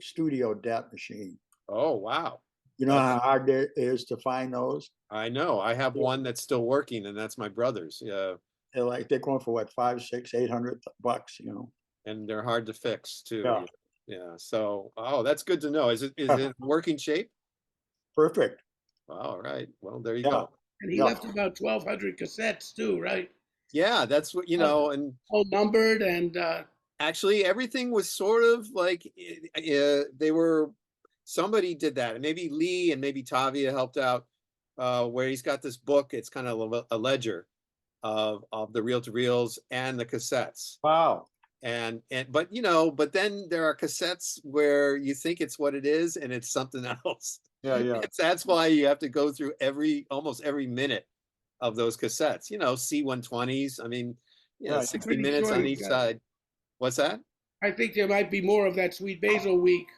studio DAT machine. Oh, wow. You know how hard it is to find those? I know. I have one that's still working, and that's my brother's. Yeah, They're going for what, 5, 6, 800 bucks, you know? and they're hard to fix too. Yeah. Yeah. So, oh, that's good to know. Is it in working shape? Perfect. All right. Well, there you Yeah. go. And he Yeah. left about 1,200 cassettes too, right? Yeah, that's what, you know, and All numbered and actually everything was sort of like they were, somebody did that, and maybe Lee and maybe Tavia helped out, where he's got this book. It's kind of a ledger of the reel to reels and the cassettes. Wow. And but you know, but then there are cassettes where you think it's what it is and it's something else. Yeah. That's why you have to go through almost every minute of those cassettes, you know, C120s. I mean, you know, Right. 60 Pretty minutes sure on you each got it. side. What's that? I think there might be more of that Sweet Basil week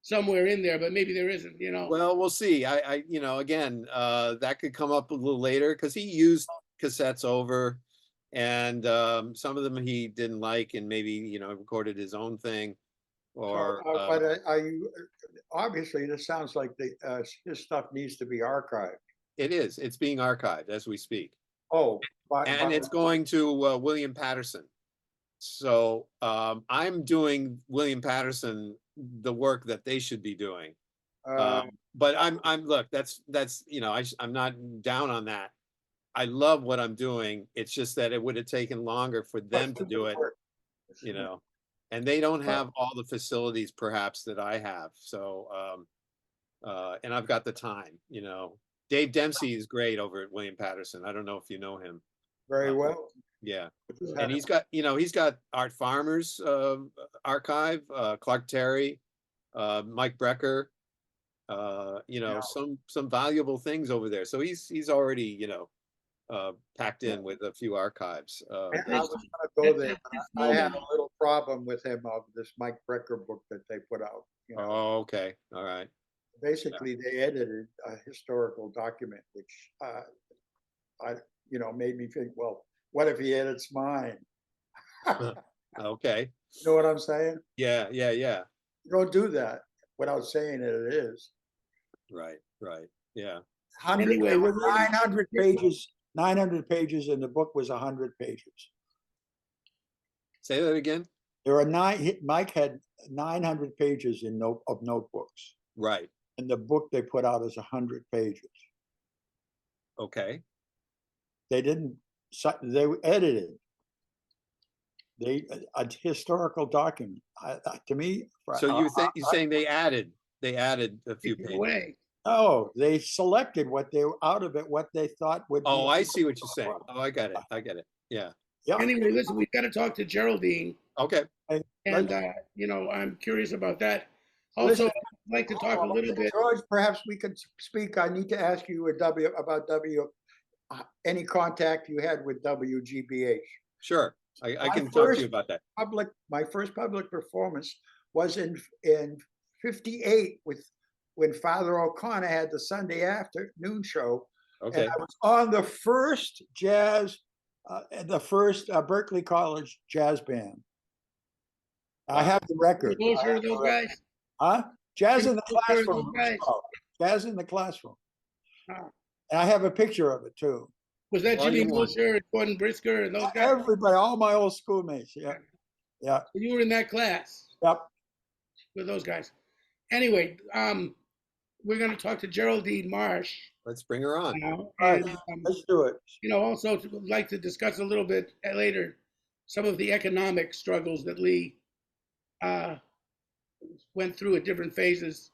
somewhere in there, but maybe there isn't, you know. Well, we'll see. You know, again, that could come up a little later because he used cassettes over, and some of them he didn't like, and maybe, you know, recorded his own thing, or But obviously, this sounds like his stuff needs to be archived. it's being archived as we speak, Oh, and it's going to William Patterson. So I'm doing William Patterson the work that they should be doing. But I'm look, that's you know, I'm not down on that. I love what I'm doing. It's just that it would have taken longer for them to do it, you know, and they don't have all the facilities perhaps that I have. So and I've got the time, you know. Dave Dempsey is great over at William Patterson. I don't know if you know him. Very well. Yeah. And he's got, you know, he's got Art Farmer's archive, Clark Terry, Mike Brecker, you know, some valuable things over there. So he's already, you know, packed in with a few archives. I was going to go there, but I had a little problem with him of this Mike Brecker book that they put out. You know? Oh, okay. All right. Basically, they edited a historical document, which you know, made me think, well, what if he edits mine? Okay. You know what I'm saying? Yeah. You don't do that without saying it is. Right. Yeah. Anyway, 900 pages. 900 pages, and the book was 100 pages. Say that again. There are Mike had 900 pages of notebooks. Right. And the book they put out is 100 pages. Okay. They edited. A historical document. To me. So you're saying they added a few pages. Away. No, they selected what they thought would. Oh, I see what you're saying. Oh, I get it. Yeah. Anyway, listen, we've got to talk to Geraldine. Okay. And, you know, I'm curious about that. Also, I'd like to talk a little bit. George, perhaps we could speak. I need to ask you about any contact you had with WGBH. Sure. I can talk to you about that. My first public performance was in 58 when Father O'Connor had the Sunday afternoon show. Okay. And I was on the first Berklee College jazz band. I have the record. Those guys? Huh? Jazz in the Classroom. Jazz in the Classroom. And I have a picture of it too. Was that Jimmy Wilshire and Gordon Brisker and those guys? Everybody, all my old schoolmates. Yeah. You were in that class? Yep. With those guys. Anyway, we're going to talk to Geraldine Marsh. Let's bring her on. All right, let's do it. You know, also like to discuss a little bit later some of the economic struggles that Lee went through at different phases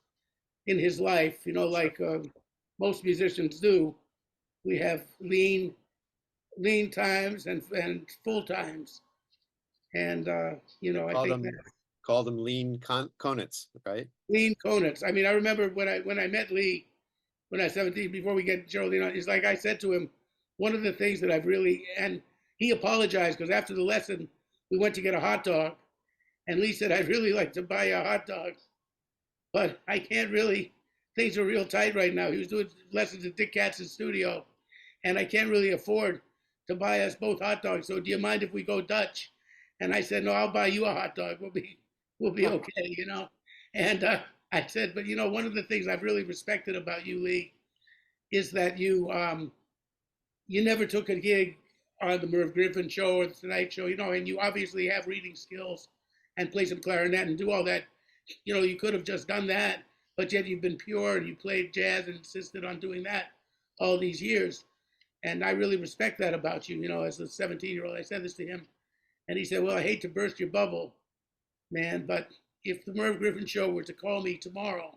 in his life. You know, like most musicians do. We have lean times and full times, and you know, I think call them Lee Konitz, right? Lee Konitz. I mean, I remember when I met Lee when I was 17. Before we get Geraldine on, it's like I said to him, one of the things that I've really, and he apologized because after the lesson we went to get a hot dog, and Lee said, "I'd really like to buy you a hot dog, but I can't really. Things are real tight right now." He was doing lessons at Dick Katz's studio, and I can't really afford to buy us both hot dogs. So do you mind if we go Dutch? And I said, "No, I'll buy you a hot dog. We'll be okay, you know." And I said, but one of the things I've really respected about you, Lee, is that you never took a gig on the Merv Griffin show or the Tonight Show, and you obviously have reading skills and play some clarinet and do all that. You could have just done that, but yet you've been pure and you played jazz and insisted on doing that all these years. And I really respect that about you, as a 17-year-old. I said this to him, and he said, well, I hate to burst your bubble, man, but if the Merv Griffin show were to call me tomorrow,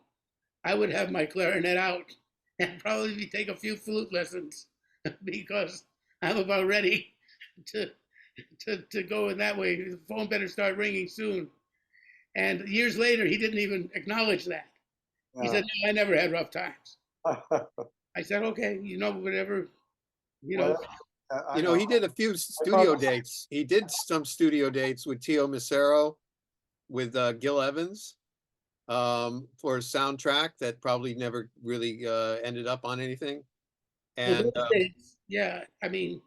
I would have my clarinet out and probably take a few flute lessons because I'm about ready to go in that way. The phone better start ringing soon. And years later, he didn't even acknowledge that. He said, no, I never had rough times. I said, okay, whatever, Well, He did a few studio dates. He did some studio dates with Tio Macero, with Gil Evans, for a soundtrack that probably never really ended up on anything. And yeah, I mean,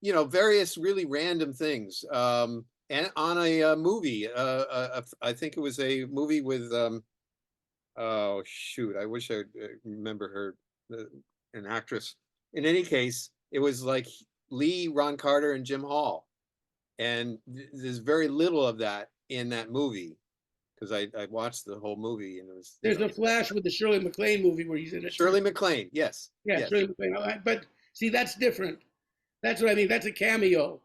various really random things. And on a movie, I think it was a movie with oh shoot, I wish I remember her, an actress. In any case, it was like Lee, Ron Carter, and Jim Hall, and there's very little of that in that movie because I watched the whole movie and it was. There's a flash with the Shirley MacLaine movie where he's in it. Shirley MacLaine, yes. Yeah, yes. Shirley MacLaine. But see, that's different. That's what I mean. That's a cameo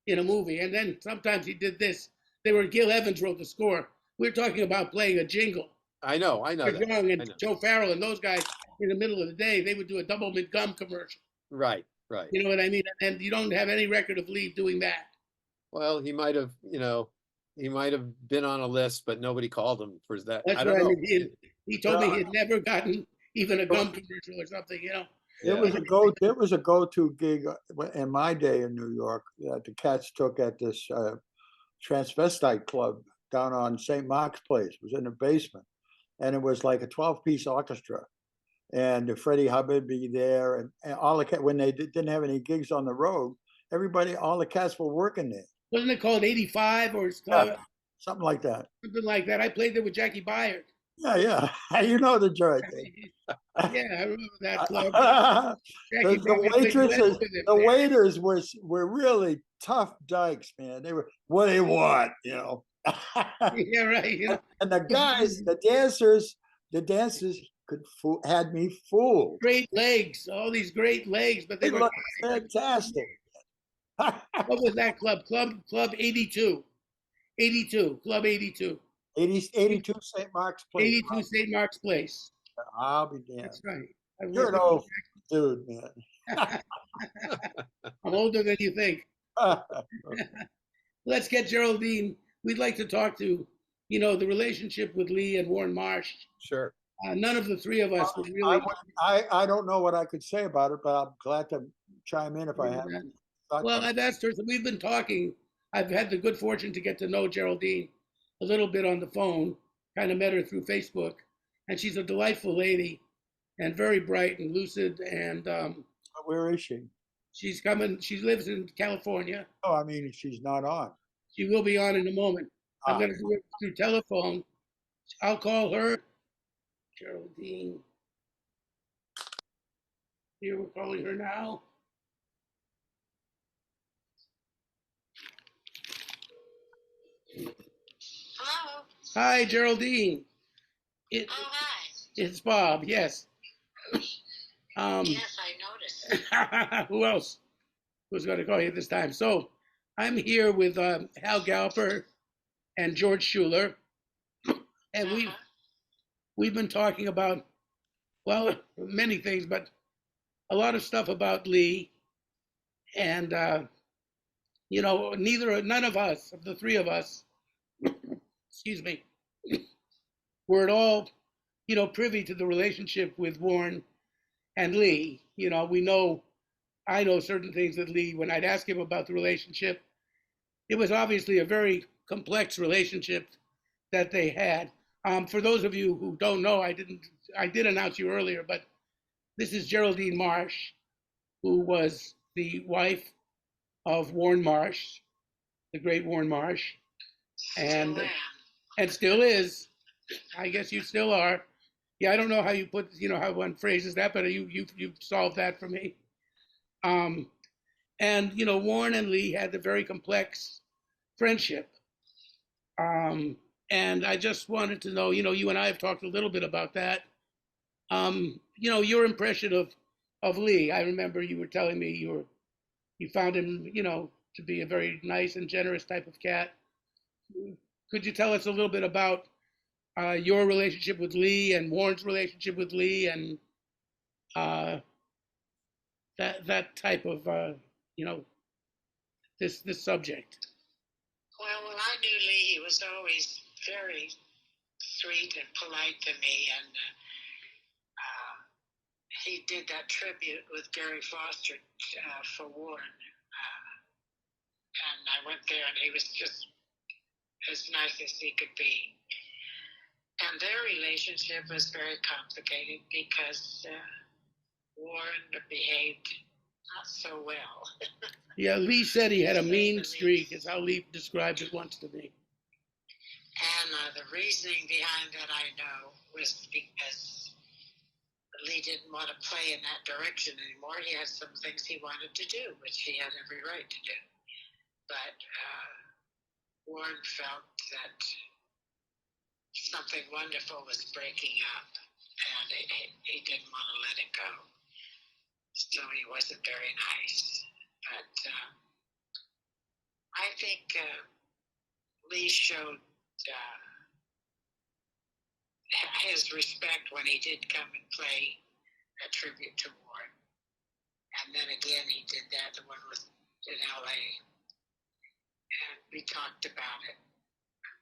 in a movie. And then sometimes he did this. Gil Evans wrote the score. We're talking about playing a jingle. I know. Young and Joe Farrell and those guys in the middle of the day, they would do a double mint gum commercial. Right. You know what I mean? And you don't have any record of Lee doing that. Well, he might have, been on a list, but nobody called him for that. That's I don't know. I mean. He told me he had never gotten even a gum commercial or something, It was a go-to gig in my day in New York that the Cats took at this transvestite club down on St. Mark's Place. It was in the basement, and it was like a 12-piece orchestra, and Freddie Hubbard be there, and all the cats, when they didn't have any gigs on the road, all the cats were working there. Wasn't it called 85 or something like that? Something like that. I played there with Jackie Byard. Yeah. You know the joint. Yeah, I remember that club. The waiters were really tough dykes, man. They were, what do you want, Yeah, right. And the guys, the dancers had me fooled. Great legs, all these great legs, but they were fantastic. What was that club? Club 82. 82, Club 82. 82 St. Mark's Place. 82 St. Mark's Place. I'll be damned. That's right. You're an old dude, man. I'm older than you think. Let's get Geraldine. We'd like to talk to, the relationship with Lee and Warren Marsh. Sure. None of the three of us would really. I don't know what I could say about it, but I'm glad to chime in if I have. Well, I've asked her. So we've been talking. I've had the good fortune to get to know Geraldine a little bit on the phone. Kind of met her through Facebook, and she's a delightful lady, and very bright and lucid. And where is she? She's coming. She lives in California. Oh, I mean, she's not on. She will be on in a moment. I'm going to do it through telephone. I'll call her. Geraldine. Here, we're calling her now. Hello. Hi, Geraldine. Oh, hi. It's Bob. Yes. Yes, I noticed. Who else was going to call you this time? So I'm here with Hal Galper and George Schuller, and we've been talking about, well, many things, but a lot of stuff about Lee, and none of us, of the three of us, excuse me, were at all, privy to the relationship with Warren and Lee. I know certain things that Lee, when I'd ask him about the relationship, it was obviously a very complex relationship that they had. For those of you who don't know, I did announce you earlier, but this is Geraldine Marsh, who was the wife of Warren Marsh, the great Warren Marsh, and still is. I guess you still are. Yeah, I don't know how you put, how one phrases that, but you've solved that for me. Um, and Warren and Lee had a very complex friendship. Um, and I just wanted to know, you and I have talked a little bit about that. Your impression of Lee. I remember you were telling me you found him, to be a very nice and generous type of cat. Could you tell us a little bit about your relationship with Lee and Warren's relationship with Lee and uh, that type of you know this subject? Well, when I knew Lee, he was always very sweet and polite to me, and he did that tribute with Gary Foster for Warren, and I went there, and he was just as nice as he could be. And their relationship was very complicated because Warren behaved not so well. Yeah, Lee said he had a mean streak, is how Lee described it once to me. And the reasoning behind that, I know, was because Lee didn't want to play in that direction anymore. He had some things he wanted to do, which he had every right to do. But Warren felt that something wonderful was breaking up, and he didn't want to let it go. So he wasn't very nice. But I think Lee showed his respect when he did come and play a tribute to Warren. And then again, he did that, the one in LA. And we talked about it,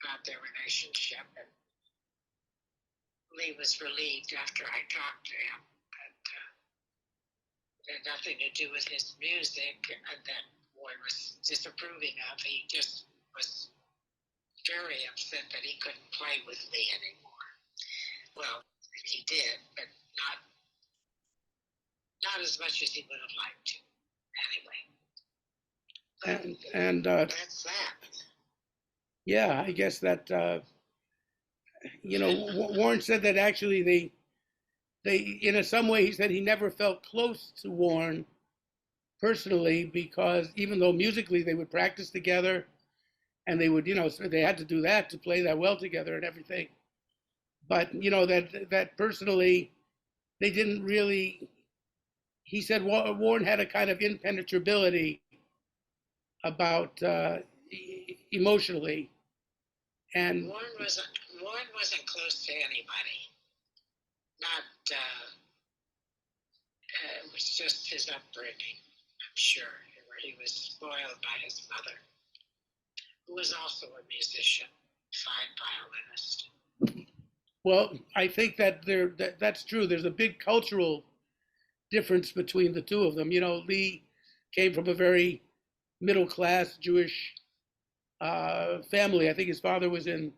about their relationship. And Lee was relieved after I talked to him. But it had nothing to do with his music that Warren was disapproving of. He just was very upset that he couldn't play with Lee anymore. Well, he did, but not as much as he would have liked to. Anyway. And That's that. yeah, I guess that Warren said that actually they in some way he said he never felt close to Warren personally, because even though musically they would practice together and they would they had to do that to play that well together and everything, but that personally they didn't really. He said Warren had a kind of impenetrability about emotionally, and Warren wasn't close to anybody. Not it was just his upbringing, I'm sure, where he was spoiled by his mother, who was also a musician, fine violinist. well, I think that that's true. There's a big cultural difference between the two of them. Lee came from a very middle class Jewish family. I think his father was in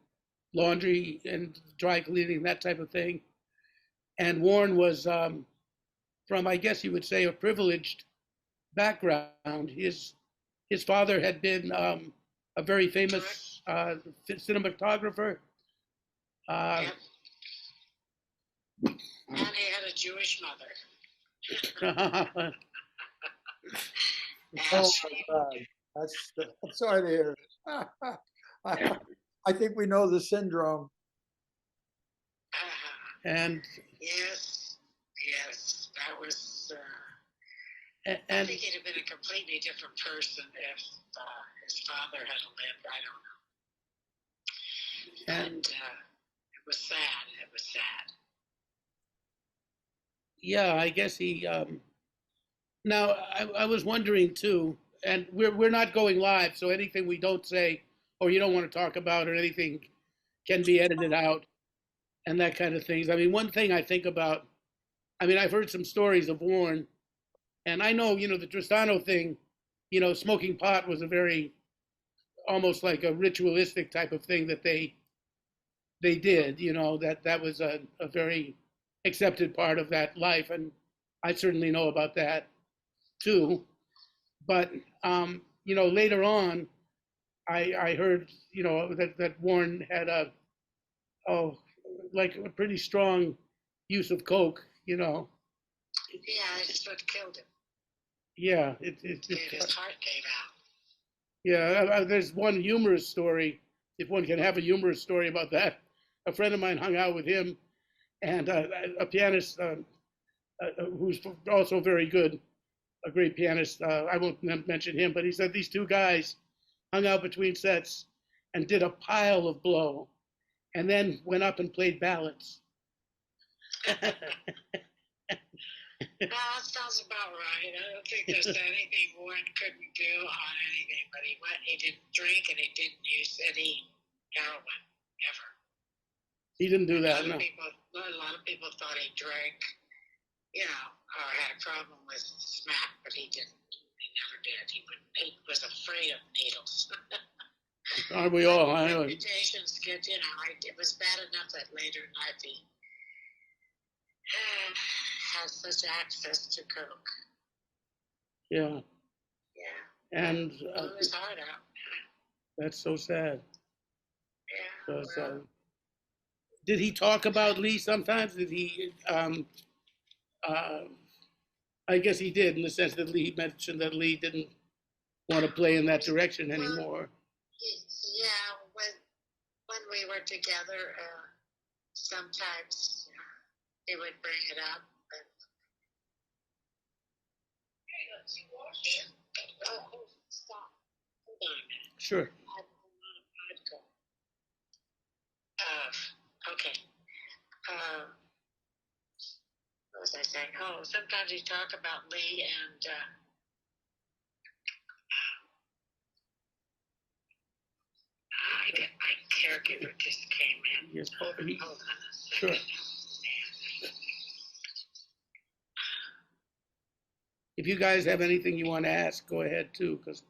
laundry and dry cleaning, that type of thing. And Warren was from, I guess you would say, a privileged background. His father had been a very famous cinematographer. Yep. And he had a Jewish mother. Oh my God, I'm sorry to hear. I think we know the syndrome. And yes, that was. I and think he'd have been a completely different person if his father had lived. I don't know. And it was sad. It was sad. yeah, I guess he. Now I was wondering too, and we're not going live, so anything we don't say or you don't want to talk about or anything can be edited out and that kind of things. I mean, one thing I think about. I mean, I've heard some stories of Warren, and I know the Tristano thing. Smoking pot was a very almost like a ritualistic type of thing that they did. That was a very accepted part of that life, and I certainly know about that too. But later on, I heard that Warren had like a pretty strong use of coke, you know. Yeah, that's what killed him. Yeah, His heart gave out. yeah. There's one humorous story, if one can have a humorous story about that. A friend of mine hung out with him, and a pianist who's also very good, a great pianist. I won't mention him, but he said these two guys hung out between sets and did a pile of blow, and then went up and played ballads. No, that sounds about right. I don't think there's anything Warren couldn't do on anything, but he didn't drink and he didn't use any heroin ever. He didn't do A that, no. lot of people thought he drank, you know, or had a problem with smack, but he didn't. He never did. He was afraid of needles. Aren't we all? I know. Reputations get, you know, it was bad enough that later in life he had such access to coke. Yeah, Yeah. and Blew his heart out. that's so sad. Yeah. 'Cause, Well, did he talk about Lee sometimes? Did he? I guess he did, in the sense that Lee mentioned that Lee didn't want to play in that direction anymore. yeah, when we were together, sometimes he would bring it up. But... Oh, stop. Hold on a minute. Sure. I'm on a podcast. Okay. What was I saying? Oh, sometimes you talk about Lee and my caregiver just came in. Yes. Hold on a second. Sure. If you guys have anything you want to ask, go ahead too, because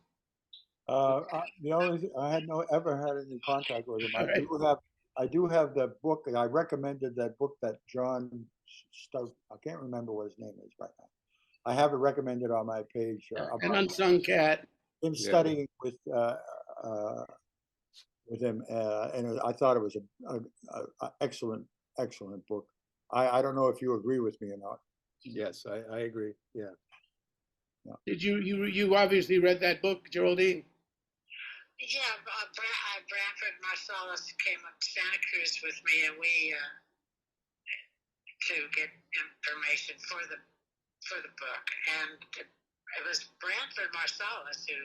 The only I had ever had any contact with him. All I do have the book, and I recommended that book that John Stoke. I can't remember what his name is right now. I have it recommended on my page. an unsung cat. Him studying with him, and I thought it was a excellent book. I don't know if you agree with me or not. Yes, I agree. Yeah. Did you obviously read that book, Geraldine? Yeah, Branford Marsalis came up to Santa Cruz with me, and we to get information for the book, and it was Branford Marsalis who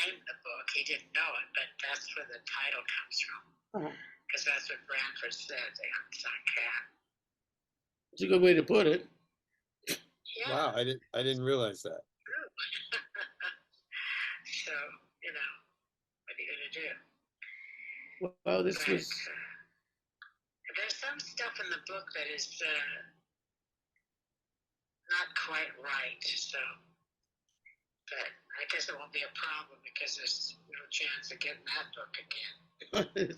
named the book. He didn't know it, but that's where the title comes from, because that's what Branford said, the unsung cat. It's a good way to put it. Yeah. Wow, I didn't realize that. So, you know, what are you going to do? Well, this But, was. there's some stuff in the book that is not quite right, so, but I guess it won't be a problem because there's no chance of getting that book again.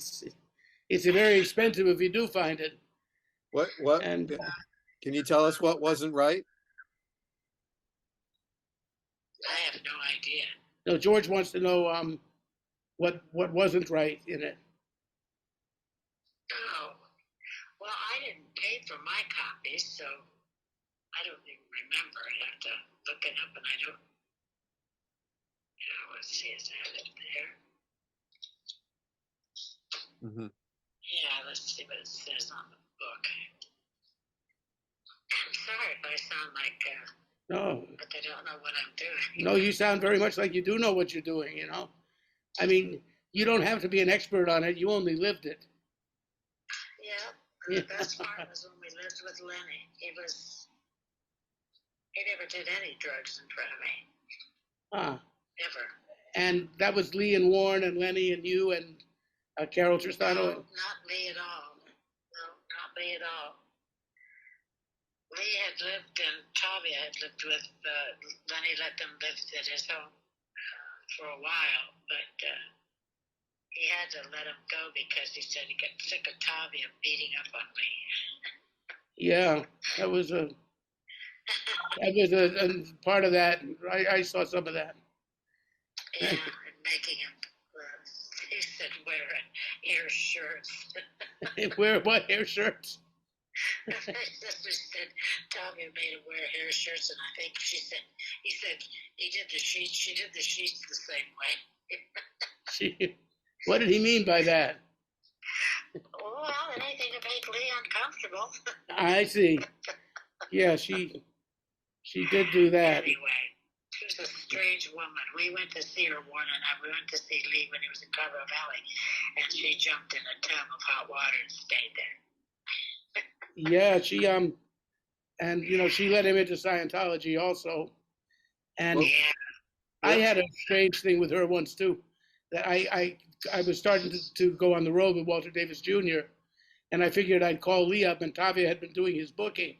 It's very expensive if you do find it. What? And Can you tell us what wasn't right? I have no idea. no, George wants to know what wasn't right in it. Oh, well, I didn't pay for my copies, so I don't even remember. I have to look it up, and I don't. Let's see, is that it there? Mm-hmm. Yeah, let's see what it says on the book. I'm sorry if I sound like No, like I don't know what I'm doing. no, you sound very much like you do know what you're doing. You know, I mean, you don't have to be an expert on it. You only lived it. Yeah, the best part was when we lived with Lennie. He never did any drugs in front of me. Ah, Never. and that was Lee and Warren and Lennie and you and Carol Tristano. No, not me at all. No, not me at all. Lee had lived and Tavia had lived with, Lennie let them live at his home for a while, but he had to let him go because he said he got sick of Tavia beating up on me. Yeah, that was a part of that. I saw some of that. Yeah, and making him, he said, wear ear shirts. Wear what hair shirts? My sister said Tavia made him wear hair shirts, and I think she said he did the sheets. She did the sheets the same way. What did he mean by that? Well, anything to make Lee uncomfortable. I see. Yeah, she did do that. Anyway, she was a strange woman. We went to see her one night. We went to see Lee when he was in Carmel Valley, and she jumped in a tub of hot water and stayed there. Yeah, she and she let him into Scientology also. And Yeah. I had a strange thing with her once too. That I was starting to go on the road with Walter Davis Jr. and I figured I'd call Lee up, and Tavia had been doing his booking,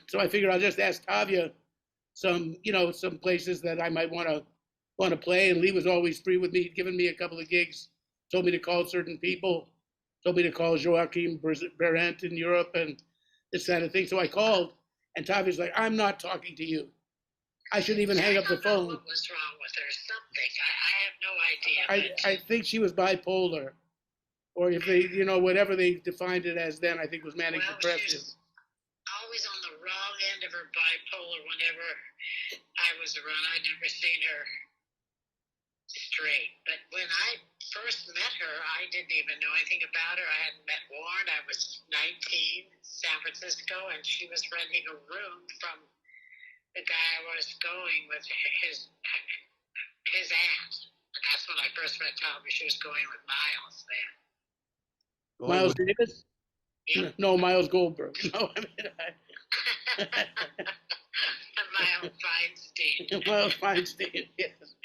so I figured I'll just ask Tavia some places that I might want to play. And Lee was always free with me. He'd given me a couple of gigs, told me to call certain people, told me to call Joachim Berendt in Europe and this kind of thing. So I called, and Tavia's like, "I'm not talking to you. I shouldn't even hang up the phone." What was wrong with her? Something. I have no idea. I think she was bipolar, or if they, whatever they defined it as then, I think was manic depressive. She's always on the wrong end of her bipolar. Whenever I was around, I'd never seen her straight. But when I first met her, I didn't even know anything about her. I hadn't met Warren. I was 19, San Francisco, and she was renting a room from the guy I was going with, his aunt. And that's when I first met Tommy. She was going with Miles then. Miles Davis? Yeah. No, Miles Goldberg. No, I mean, Miles Feinstein. Miles Feinstein, yes.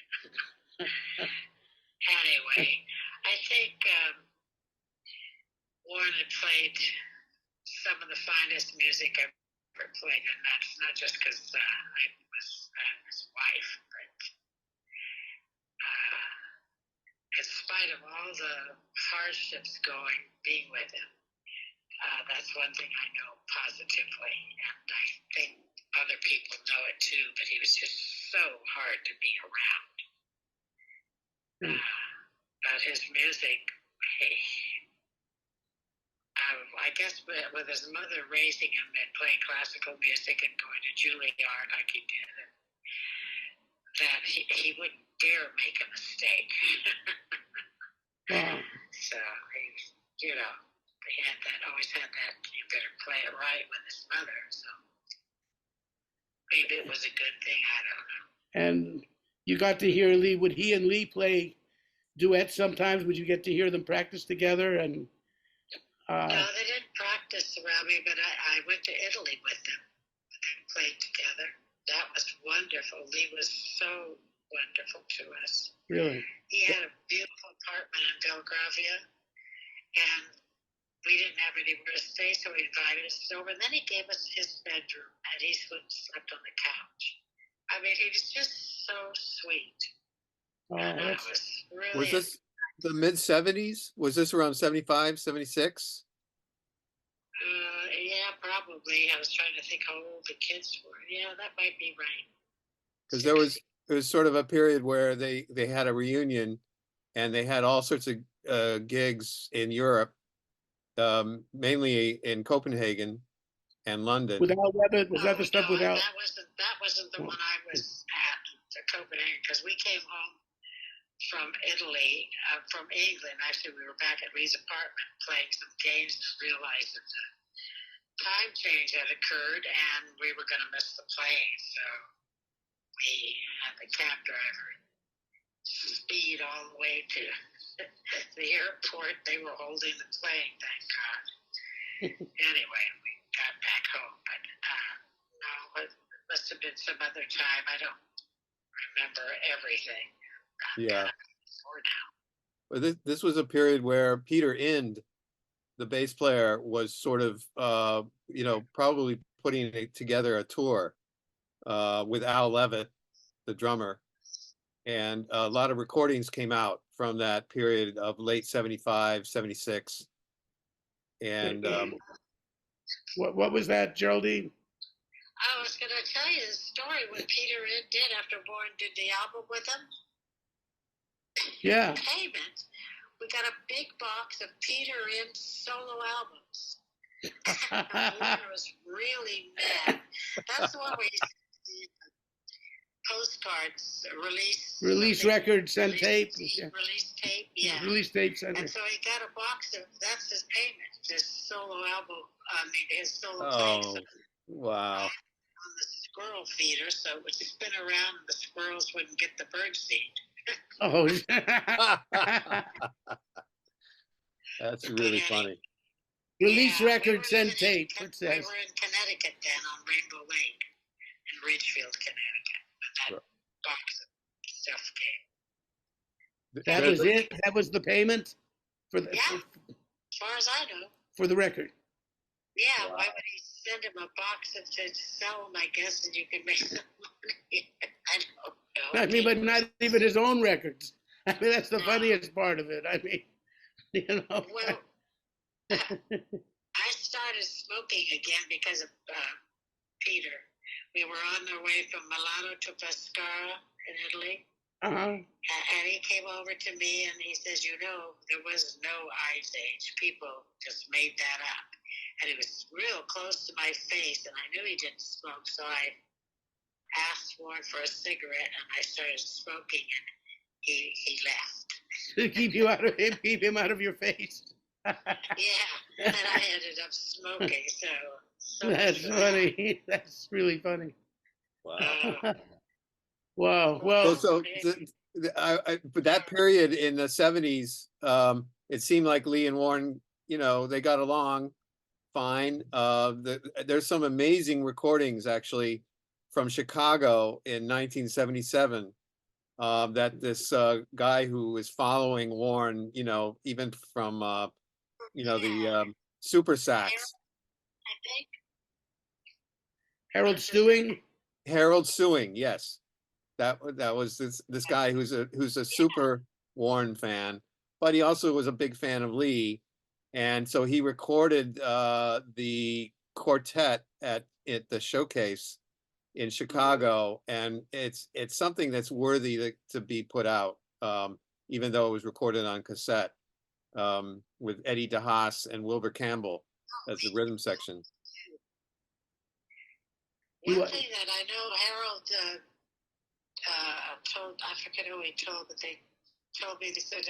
Anyway, I think Warren had played some of the finest music I've ever played, and that's not just because I was his wife, but in spite of all the hardships being with him, that's one thing I know positively, and I think other people know it too, but he was just so hard to be around. About his music, I guess with his mother raising him and playing classical music and going to Juilliard like he did, that he wouldn't dare make a mistake. Wow. So he always had that, you better play it right with his mother. So maybe it was a good thing, I don't know. And you got to hear Lee. Would he and Lee play duets sometimes? Would you get to hear them practice together? And no, they didn't practice around me, but I went to Italy with them and played together. That was wonderful. Lee was so wonderful to us. Really? He had a beautiful apartment in Belgravia, and we didn't have anywhere to stay, so he invited us over. And then he gave us his bedroom, and he slept on the couch. I mean, he was just so sweet. Was this the mid-70s? Was this around 75, 76? Yeah, probably. I was trying to think how old the kids were. Yeah, that might be right. Because it was sort of a period where they had a reunion, and they had all sorts of gigs in Europe, mainly in Copenhagen and London. With Al Weber, was that the stuff no, with Al? That wasn't the one I was at, to Copenhagen, because we came home from Italy, from England. Actually, we were back at Lee's apartment playing some games and realized that the time change had occurred and we were going to miss the plane. So we had the cab driver speed all the way to the airport. They were holding the plane, thank God. Anyway, we got back home, but no, it must have been some other time. I don't remember everything. Yeah. Well, this was a period where Peter Ind, the bass player, was sort of, probably putting together a tour with Al Levitt, the drummer. And a lot of recordings came out from that period of late 75, 76. And what was that, Geraldine? I was going to tell you the story what Peter Ind did after Warren did the album with him. Yeah. Payment. We got a big box of Peter Ind solo albums. Warren was really mad. That's the one where he postcards, Release records, send tape. Release tape, yeah. Release tape, send And it. so he got a box of, that's his payment, his solo album, his solo Oh, playing wow. on the squirrel feeder, so it would spin around and the squirrels wouldn't get the bird seed. Oh, That's really funny. release Yeah, records, send in- tape. We It says. were in Connecticut then, on Rainbow Lake, in Ridgefield, Connecticut. And that box of stuff came. That was it. That was the payment for the Yeah. As far as I know. for the record. Yeah, Wow. why would he send him a box to sell them, I guess, and you can make some money? I don't know. I mean, but not even his own records. I mean, that's the funniest part of it. I mean, you know. Well, I started smoking again because of Peter. We were on our way from Milano to Pescara in Italy. Uh-huh. And he came over to me and he says, you know, there was no Ice Age. People just made that up. And it was real close to my face, and I knew he didn't smoke, so I asked Warren for a cigarette, and I started smoking, and he left. To keep you out of him, keep him out of your face. Yeah, and I ended up smoking, so That's funny. That's really funny. Wow. Wow. Well, But that period in the 70s, it seemed like Lee and Warren, you know, they got along fine. There's some amazing recordings actually from Chicago in 1977 that this guy who was following Warren, you know, even from, you know, the super sax. I think. Harold Stewing. Harold Sewing, yes. That was this guy who's a super Warren fan, but he also was a big fan of Lee. And so he recorded the quartet at the showcase in Chicago, and it's something that's worthy to be put out, even though it was recorded on cassette, with Eddie DeHaas and Wilbur Campbell as the rhythm section. One thing that I know Harold told, I forget who he told, but they told me, they said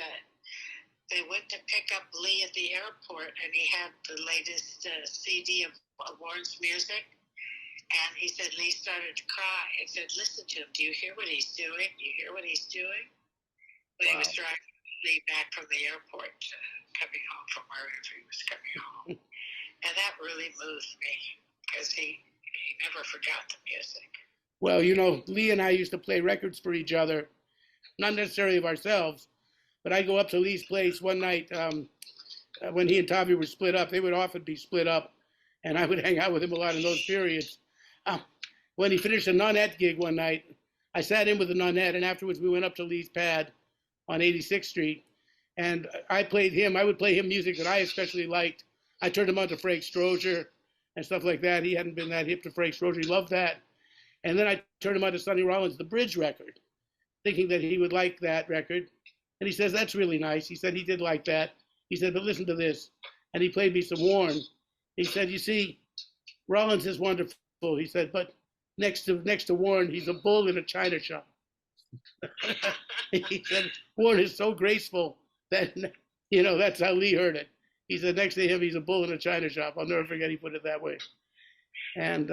they went to pick up Lee at the airport, and he had the latest CD of Warren's music. And he said Lee started to cry. He said, listen to him. Do you hear what he's doing? Do you hear what he's doing? When he was driving Lee back from the airport, coming home from wherever he was coming home. And that really moved me, because he never forgot the music. Well, you know, Lee and I used to play records for each other, not necessarily of ourselves, but I go up to Lee's place one night when he and Tavi were split up. They would often be split up, and I would hang out with him a lot in those periods. When he finished a nonette gig one night, I sat in with the nonette, and afterwards we went up to Lee's pad on 86th Street, and I played him. I would play him music that I especially liked. I turned him on to Frank Strozier and stuff like that. He hadn't been that hip to Frank Strozier. He loved that. And then I turned him on to Sonny Rollins, the Bridge record, thinking that he would like that record. And he says, that's really nice. He said he did like that. He said, but listen to this. And he played me some Warren. He said, you see, Rollins is wonderful. He said, but next to Warren, he's a bull in a china shop. He said, Warren is so graceful that, you know, that's how Lee heard it. He said, next to him, he's a bull in a china shop. I'll never forget he put it that way. And,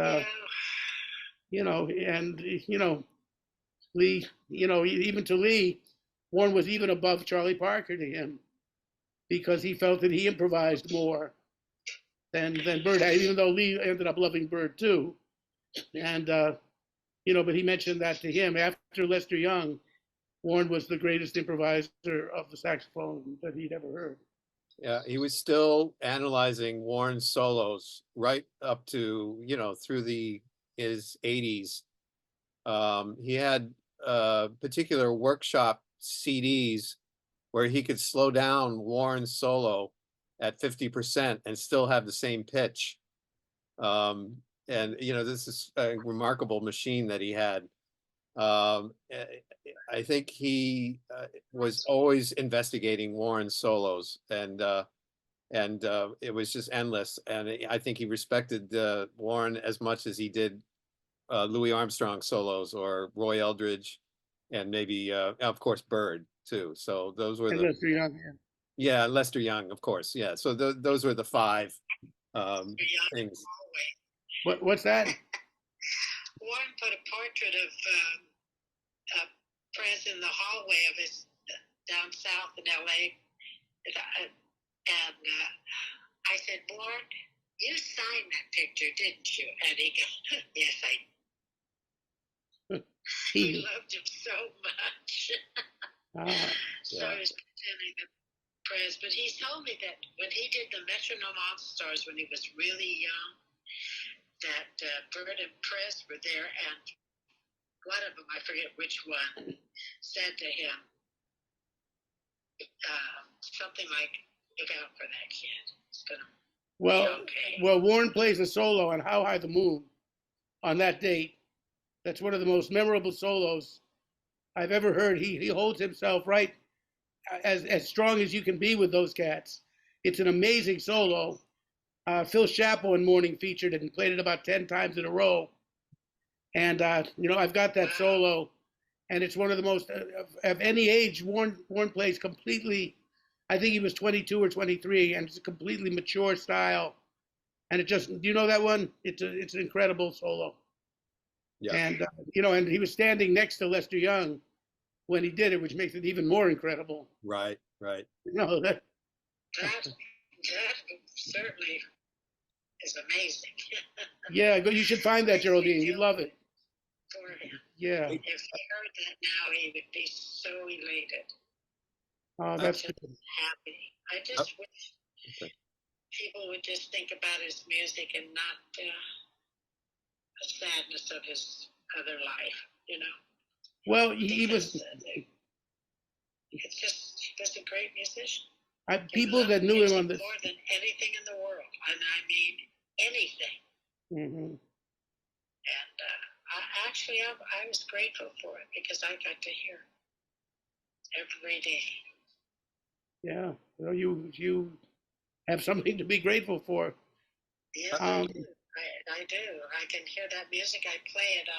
you know, Lee, you know, even to Lee, Warren was even above Charlie Parker to him, because he felt that he improvised more than Bird had, even though Lee ended up loving Bird too. And, you know, but he mentioned that to him after Lester Young, Warren was the greatest improviser of the saxophone that he'd ever heard. Yeah, he was still analyzing Warren's solos right up to, you know, through his 80s. He had particular workshop CDs where he could slow down Warren's solo at 50% and still have the same pitch. And, you know, this is a remarkable machine that he had. I think he was always investigating Warren's solos, and and it was just endless. And I think he respected Warren as much as he did Louis Armstrong solos or Roy Eldridge, and maybe of course Bird too. So those were And the Lester Young. yeah, Lester Young, of course, yeah. So those were the five Young things. hallway. What's that? Warren put a portrait of Prince in the hallway of his down south in L.A. And I said, Warren, you signed that picture, didn't you? And he goes, yes, he loved him so much. So Yeah. he was pretending to Prince. But he told me that when he did the Metronome All Stars when he was really young, that Bird and Prince were there, and one of them, I forget which one, said to him something like, look out for that kid. It's going to Well, okay. well, Warren plays a solo on How High the Moon on that date. That's one of the most memorable solos I've ever heard. He holds himself right as strong as you can be with those cats. It's an amazing solo. Phil Chapo in Morning featured it and played it about 10 times in a row. And, I've got that solo, and it's one of the most, of any age, Warren plays completely. I think he was 22 or 23, and it's a completely mature style. And it just, do you know that one? It's an incredible solo. Yeah. And, and he was standing next to Lester Young when he did it, which makes it even more incredible. Right. That That certainly is amazing. Yeah, you should find that, Geraldine. You'd love it. For him. Yeah. If he heard that now, he would be so elated. Oh, that's just good. happy. I just wish people would just think about his music and not the sadness of his other life, Well, he was. It's just, he was a great musician. People that knew him on this. More than anything in the world, and I mean anything. Mm-hmm. And I was grateful for it because I got to hear every day. Yeah, well, you have something to be grateful for. Yes, I do. I do. I can hear that music. I play it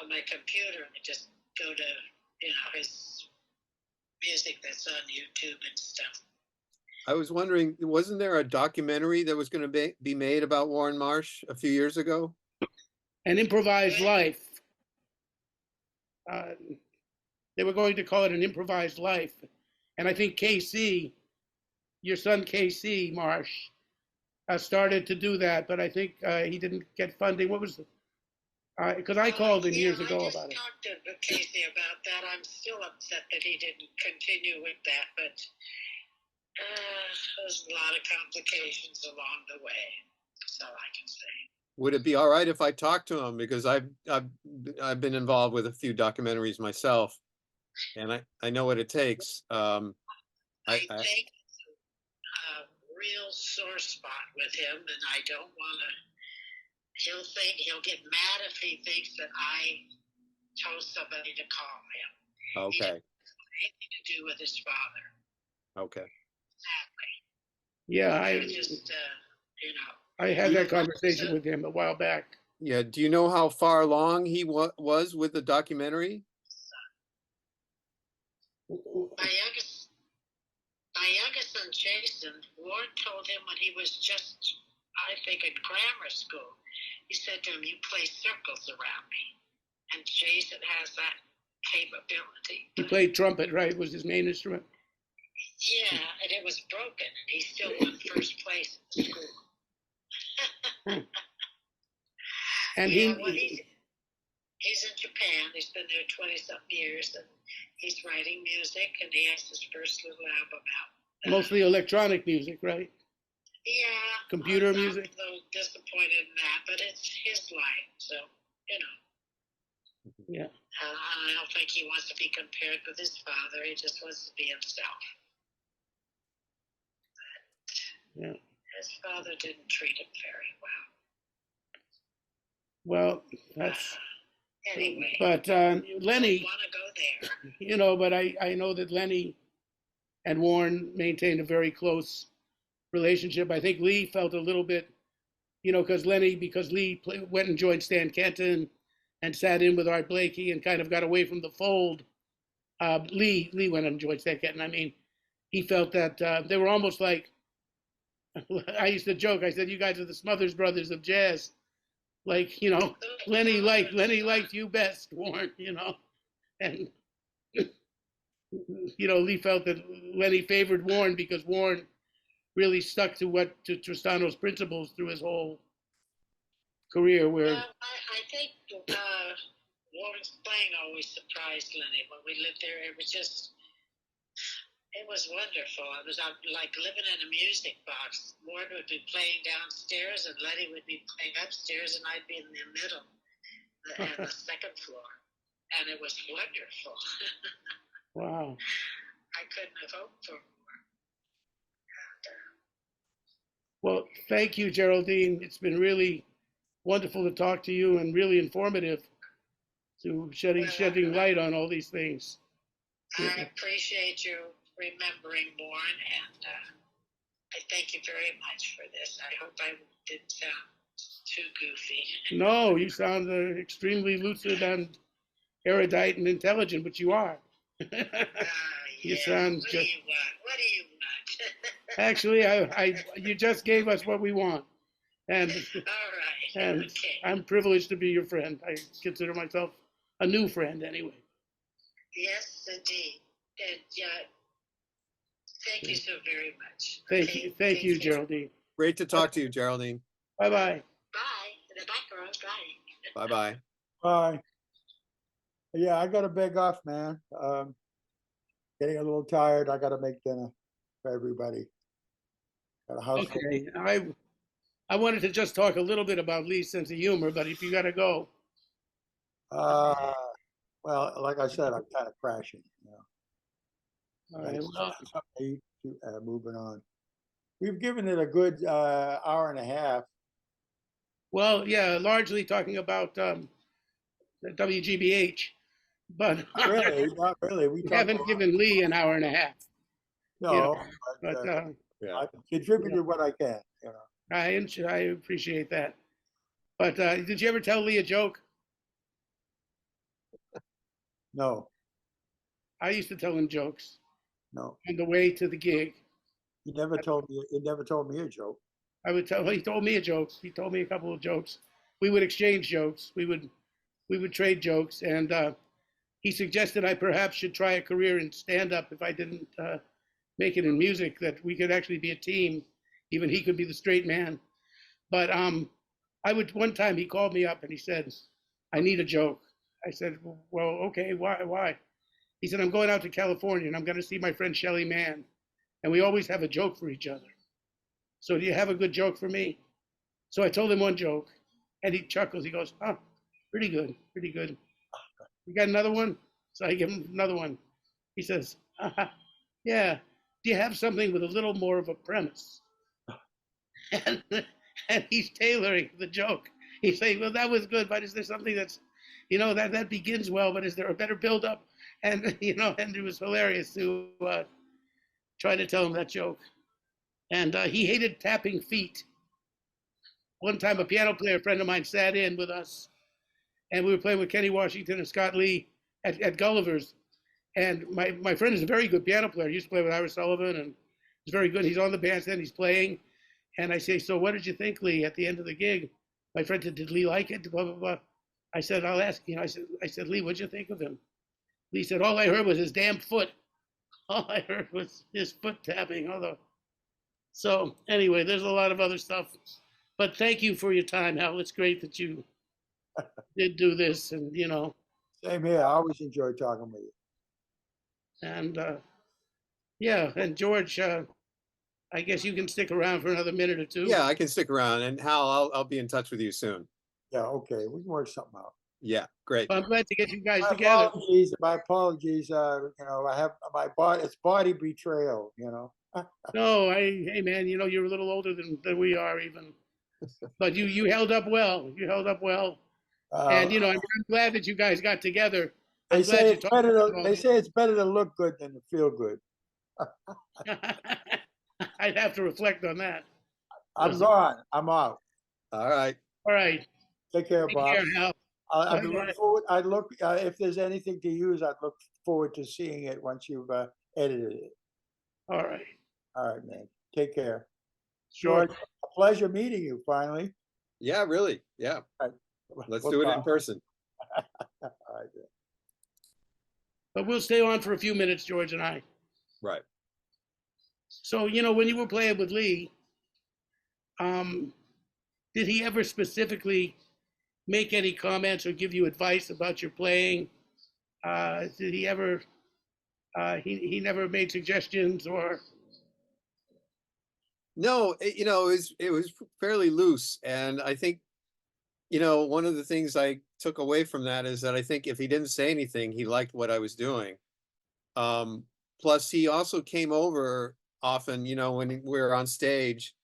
on my computer and just go to his music that's on YouTube and stuff. I was wondering, wasn't there a documentary that was going to be made about Warren Marsh a few years ago? An Improvised Life. They were going to call it An Improvised Life. And I think KC, your son KC Marsh, started to do that, but I think he didn't get funding. What was it? Because I called him years ago about it. I just talked to Casey about that. I'm still upset that he didn't continue with that, but there's a lot of complications along the way. That's all I can say. Would it be all right if I talked to him, because I've been involved with a few documentaries myself, and I know what it takes. I think it's a real sore spot with him, and I don't want to. He'll get mad if he thinks that I told somebody to call him. Okay. He didn't have anything to do with his father. Okay. Sadly. Yeah, I had that conversation with him a while back. Yeah. Do you know how far along he was with the documentary? My youngest son, Jason, Warren told him when he was just, I think, in grammar school, he said to him, you play circles around me. And Jason has that capability. He played trumpet, right? Was his main instrument? Yeah, and it was broken, and he still won first place in school. And he's in Japan. He's been there 20-something years, and he's writing music, and he has his first little album out. Mostly electronic music, right? Yeah. Computer music? I'm a little disappointed in that, but it's his life, so, Yeah. I don't think he wants to be compared with his father. He just wants to be himself. But Yeah. his father didn't treat him very Well, well. that's. Anyway. But Lennie. I want to go there. But I know that Lennie and Warren maintained a very close relationship. I think Lee felt a little bit, because Lee went and joined Stan Kenton and sat in with Art Blakey and kind of got away from the fold. Lee went and joined Stan Kenton. I mean, he felt that they were almost like, I used to joke, I said, you guys are the Smothers Brothers of jazz. Like, Lennie liked you best, Warren, and, Lee felt that Lennie favored Warren because Warren really stuck to Tristano's principles through his whole career. Where I think Warren's playing always surprised Lennie. When we lived there, it was wonderful. It was like living in a music box. Warren would be playing downstairs, and Lennie would be playing upstairs, and I'd be in the middle, on the second floor, and it was wonderful. Wow! I couldn't have hoped for more. Well, thank you, Geraldine. It's been really wonderful to talk to you and really informative to shedding light on all these things. I appreciate you remembering Warren, and I thank you very much for this. I hope I didn't sound too goofy. No, you sound extremely lucid and erudite and intelligent, but you are. You sound What do you want? What do you want? Actually, you just gave us what we want, and All right. and Okay. I'm privileged to be your friend. I consider myself a new friend anyway. Yes, indeed. And thank you so very much. Thank you, Geraldine. Great to talk to you, Geraldine. Bye bye. Bye. Bye, girls. Bye. Bye-bye. Bye. Yeah, I gotta beg off, man. Getting a little tired. I gotta make dinner for everybody. Got a house. Okay, I wanted to just talk a little bit about Lee's sense of humor, but if you gotta go, Well, like I said, I'm kind of crashing. all right. Well, Moving on. We've given it a good hour and a half. well, yeah, largely talking about WGBH, but Not really. We we haven't given Lee an hour and a half. No, But Yeah. I contributed what I can. I appreciate that. But did you ever tell Lee a joke? No, I used to tell him jokes no. on the way to the gig. He never told me. He never told me a joke. He told me a joke. He told me a couple of jokes. We would exchange jokes. We would trade jokes, and he suggested I perhaps should try a career in stand-up if I didn't make it in music, that we could actually be a team. Even he could be the straight man. But one time he called me up and he said, I need a joke. I said, well, okay, why? He said, I'm going out to California and I'm going to see my friend Shelly Mann. And we always have a joke for each other. So do you have a good joke for me? So I told him one joke and he chuckles. He goes, oh, pretty good. You got another one? So I give him another one. He says, yeah, do you have something with a little more of a premise? And he's tailoring the joke. He's saying, well, that was good, but is there something that's, that begins well, but is there a better build-up? And, and it was hilarious to try to tell him that joke. And he hated tapping feet. One time a piano player friend of mine sat in with us, and we were playing with Kenny Washington and Scott Lee at Gulliver's. And my friend is a very good piano player. He used to play with Ira Sullivan, and he's very good. He's on the bandstand, he's playing. And I say, so what did you think, Lee, at the end of the gig? My friend said, did Lee like it? Blah, blah, blah. I said, I'll ask you. I said, Lee, what'd you think of him? Lee said, all I heard was his damn foot. All I heard was his foot tapping. So anyway, there's a lot of other stuff. But thank you for your time, Hal. It's great that you did do this, and Same here. I always enjoy talking with you. And yeah, and George, I guess you can stick around for another minute or two. Yeah, I can stick around. And Hal, I'll be in touch with you soon. Yeah, okay. We can work something out. Yeah, great. Well, I'm glad to get you guys together. My apologies. I have my body. It's body betrayal. No, hey man, you're a little older than we are even, but you held up well. You held up well, and I'm glad that you guys got together. They say it's better to look good than to feel good. I'd have to reflect on that. I'm gone. I'm out. All right. All right. Take care, Take Bob. care, Hal. I'd Bye-bye. look forward. I'd look if there's anything to use. I'd look forward to seeing it once you've edited it. All right. All right, man. Take care. Sure. George, a pleasure meeting you finally. Yeah, really. Yeah. All right. Let's We'll do it in talk. person. All right. But we'll stay on for a few minutes, George and I. Right. So, when you were playing with Lee, did he ever specifically make any comments or give you advice about your playing? Did he ever, he never made suggestions or? No, it was fairly loose. And I think, one of the things I took away from that is that I think if he didn't say anything, he liked what I was doing. Plus, he also came over often, when we were on stage.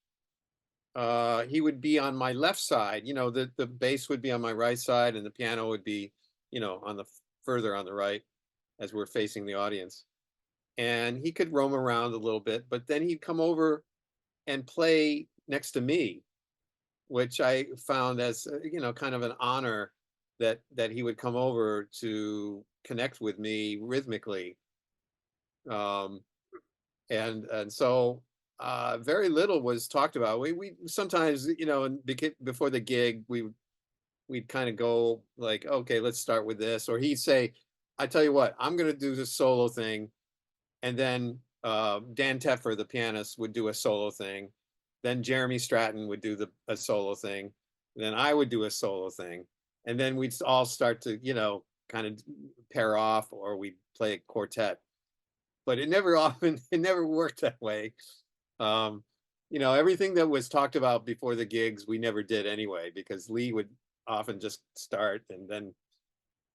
He would be on my left side, the bass would be on my right side and the piano would be, on the further on the right as we're facing the audience. And he could roam around a little bit, but then he'd come over and play next to me, which I found as, kind of an honor that he would come over to connect with me rhythmically. And so very little was talked about. We sometimes, before the gig, we'd kind of go like, okay, let's start with this. Or he'd say, I tell you what, I'm going to do this solo thing. And then Dan Teffer, the pianist, would do a solo thing. Then Jeremy Stratton would do a solo thing. Then I would do a solo thing. And then we'd all start to, kind of pair off, or we'd play a quartet. But it never worked that way. Everything that was talked about before the gigs, we never did anyway, because Lee would often just start and then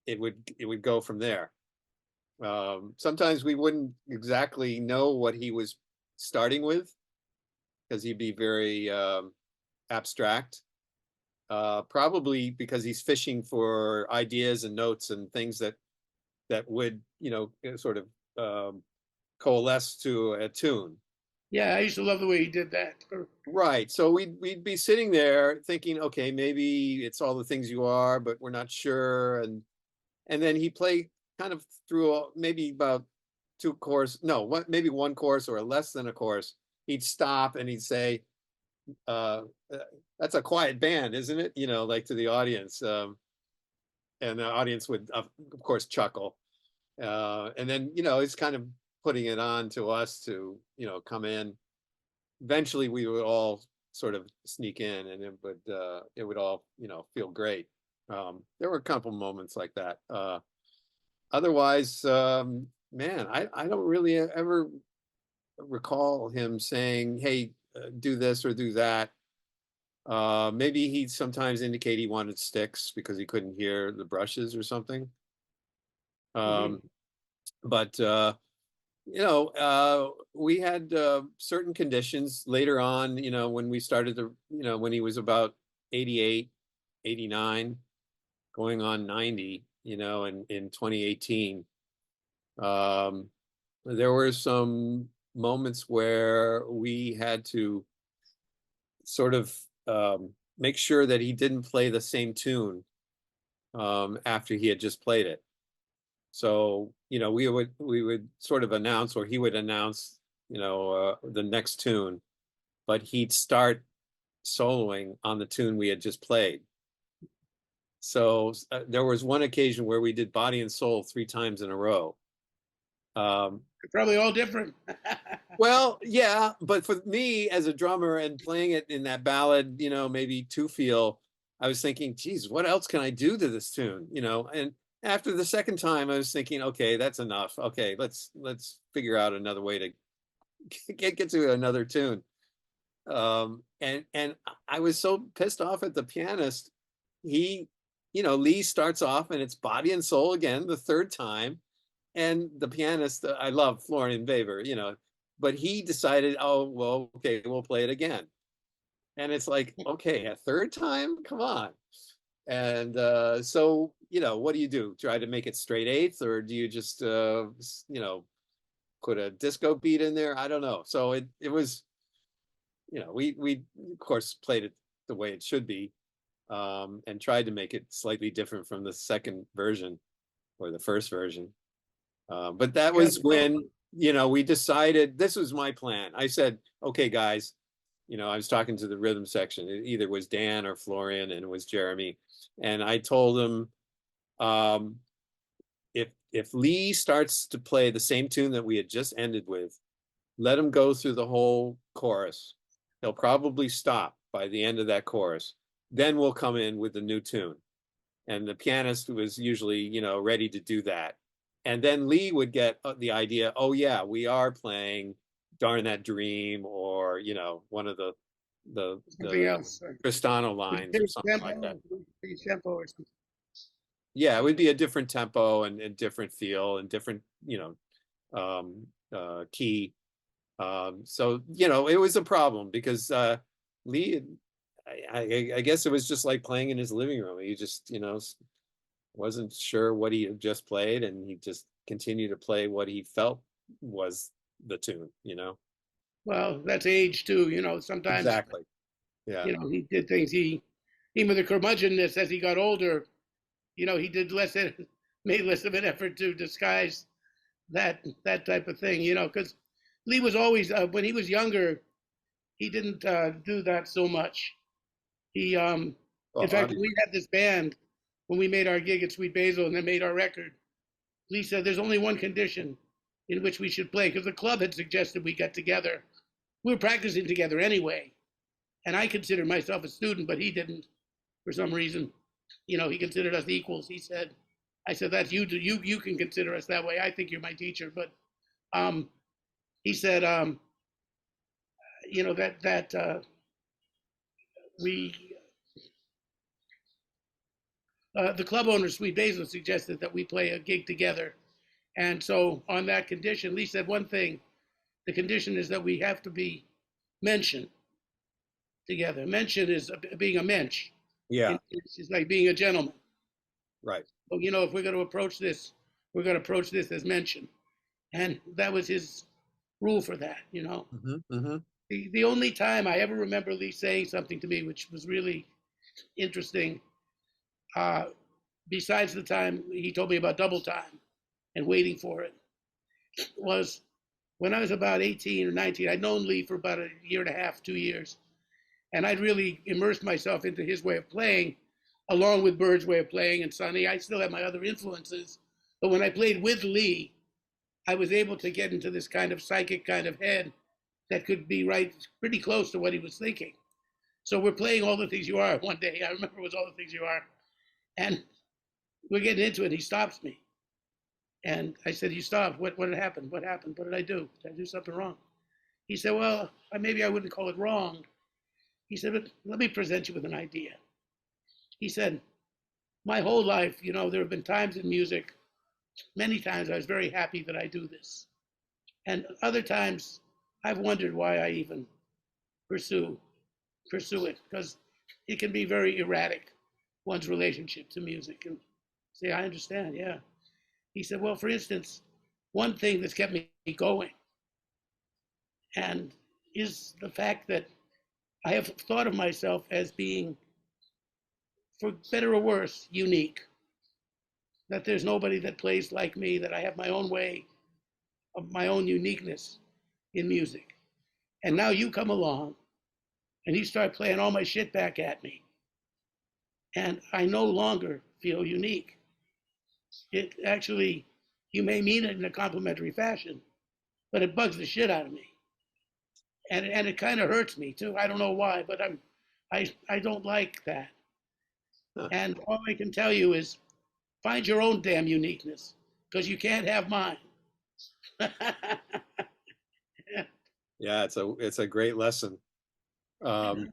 it would go from there. Sometimes we wouldn't exactly know what he was starting with, because he'd be very abstract, probably because he's fishing for ideas and notes and things that would, sort of coalesce to a tune. Yeah, I used to love the way he did that. Right. So we'd be sitting there thinking, okay, maybe it's all the things you are, but we're not sure. And then he played kind of through maybe about maybe one chorus or less than a chorus. He'd stop and he'd say, that's a quiet band, isn't it? Like to the audience. And the audience would, of course, chuckle. And then, it's kind of putting it on to us to, come in. Eventually, we would all sort of sneak in, and it would all, feel great. There were a couple moments like that. Otherwise, man, I don't really ever recall him saying, "Hey, do this or do that." Maybe he'd sometimes indicate he wanted sticks because he couldn't hear the brushes or something. But we had certain conditions later on, when we started to, when he was about 88, 89, going on 90, in 2018. There were some moments where we had to sort of make sure that he didn't play the same tune after he had just played it. So, we would sort of announce, or he would announce, the next tune, but he'd start soloing on the tune we had just played. So there was one occasion where we did Body and Soul 3 times in a row. They're probably all different. Well, yeah, but for me as a drummer and playing it in that ballad, maybe two feel, I was thinking, geez, what else can I do to this tune? And after the second time, I was thinking, okay, that's enough. Okay, let's figure out another way to get to another tune. And I was so pissed off at the pianist. Lee starts off and it's Body and Soul again, the third time. And the pianist, I love Florian Weber, but he decided, oh, well, okay, we'll play it again. And it's like, okay, a third time? Come on. And so, what do you do? Try to make it straight eighth, or do you just, put a disco beat in there? I don't know. So it was you know, we of course played it the way it should be, and tried to make it slightly different from the second version or the first version. But that Yeah, was when, you know, we decided this was my plan. I said, okay, guys, you know, I was talking to the rhythm section. It either was Dan or Florian, and it was Jeremy. And I told them, if Lee starts to play the same tune that we had just ended with, let him go through the whole chorus. He'll probably stop by the end of that chorus. Then we'll come in with the new tune. And the pianist was usually, you know, ready to do that. And then Lee would get the idea, oh yeah, we are playing Darn That Dream, or, you know, one of something the else. Tristano lines or something like that. Tempo or something. Yeah, it would be a different tempo and different feel and different, you know, key. So, you know, it was a problem because Lee, I guess it was just like playing in his living room. He just, you know, wasn't sure what he had just played, and he just continued to play what he felt was the tune, you know? Well, that's age too. You know, sometimes, Exactly. Yeah. you know, he did things. Even with the curmudgeonness as he got older, you know, he did made less of an effort to disguise that type of thing. You know, because Lee was always when he was younger, he didn't do that so much. He, in Well, fact, when we had this band, when we made our gig at Sweet Basil and then made our record, Lee said there's only one condition in which we should play, because the club had suggested we get together. We were practicing together anyway, and I considered myself a student, but he didn't for some reason. You know, he considered us equals. He said, I said, that's you. You can consider us that way. I think you're my teacher, but he said, you know, that we the club owner, Sweet Basil, suggested that we play a gig together. And so on that condition, Lee said one thing, the condition is that we have to be mentioned together. Mention is being a mensch. yeah, It's like being a gentleman. right. So, you know, if we're going to approach this, we're going to approach this as mentioned. And that was his rule for that, you know. The only time I ever remember Lee saying something to me, which was really interesting, besides the time he told me about double time and waiting for it, was when I was about 18 or 19. I'd known Lee for about a year and a half, 2 years, and I'd really immersed myself into his way of playing, along with Bird's way of playing and Sonny. I still had my other influences, but when I played with Lee, I was able to get into this kind of psychic kind of head that could be right pretty close to what he was thinking. So we're playing All the Things You Are one day. I remember it was All the Things You Are. And we're getting into it. He stops me. And I said, you stopped. What happened? What happened? What did I do? Did I do something wrong? He said, well, maybe I wouldn't call it wrong. He said, but let me present you with an idea. He said, my whole life, you know, there have been times in music, many times I was very happy that I do this. And other times I've wondered why I even pursue it, because it can be very erratic, one's relationship to music. And say, I understand, yeah. He said, well, for instance, one thing that's kept me going and is the fact that I have thought of myself as being, for better or worse, unique. That there's nobody that plays like me, that I have my own way of my own uniqueness in music. And now you come along and you start playing all my shit back at me. And I no longer feel unique. It actually, you may mean it in a complimentary fashion, but it bugs the shit out of me. And it kind of hurts me too. I don't know why, but I don't like that. Huh. And all I can tell you is find your own damn uniqueness, because you can't have mine. Yeah, it's a great lesson. I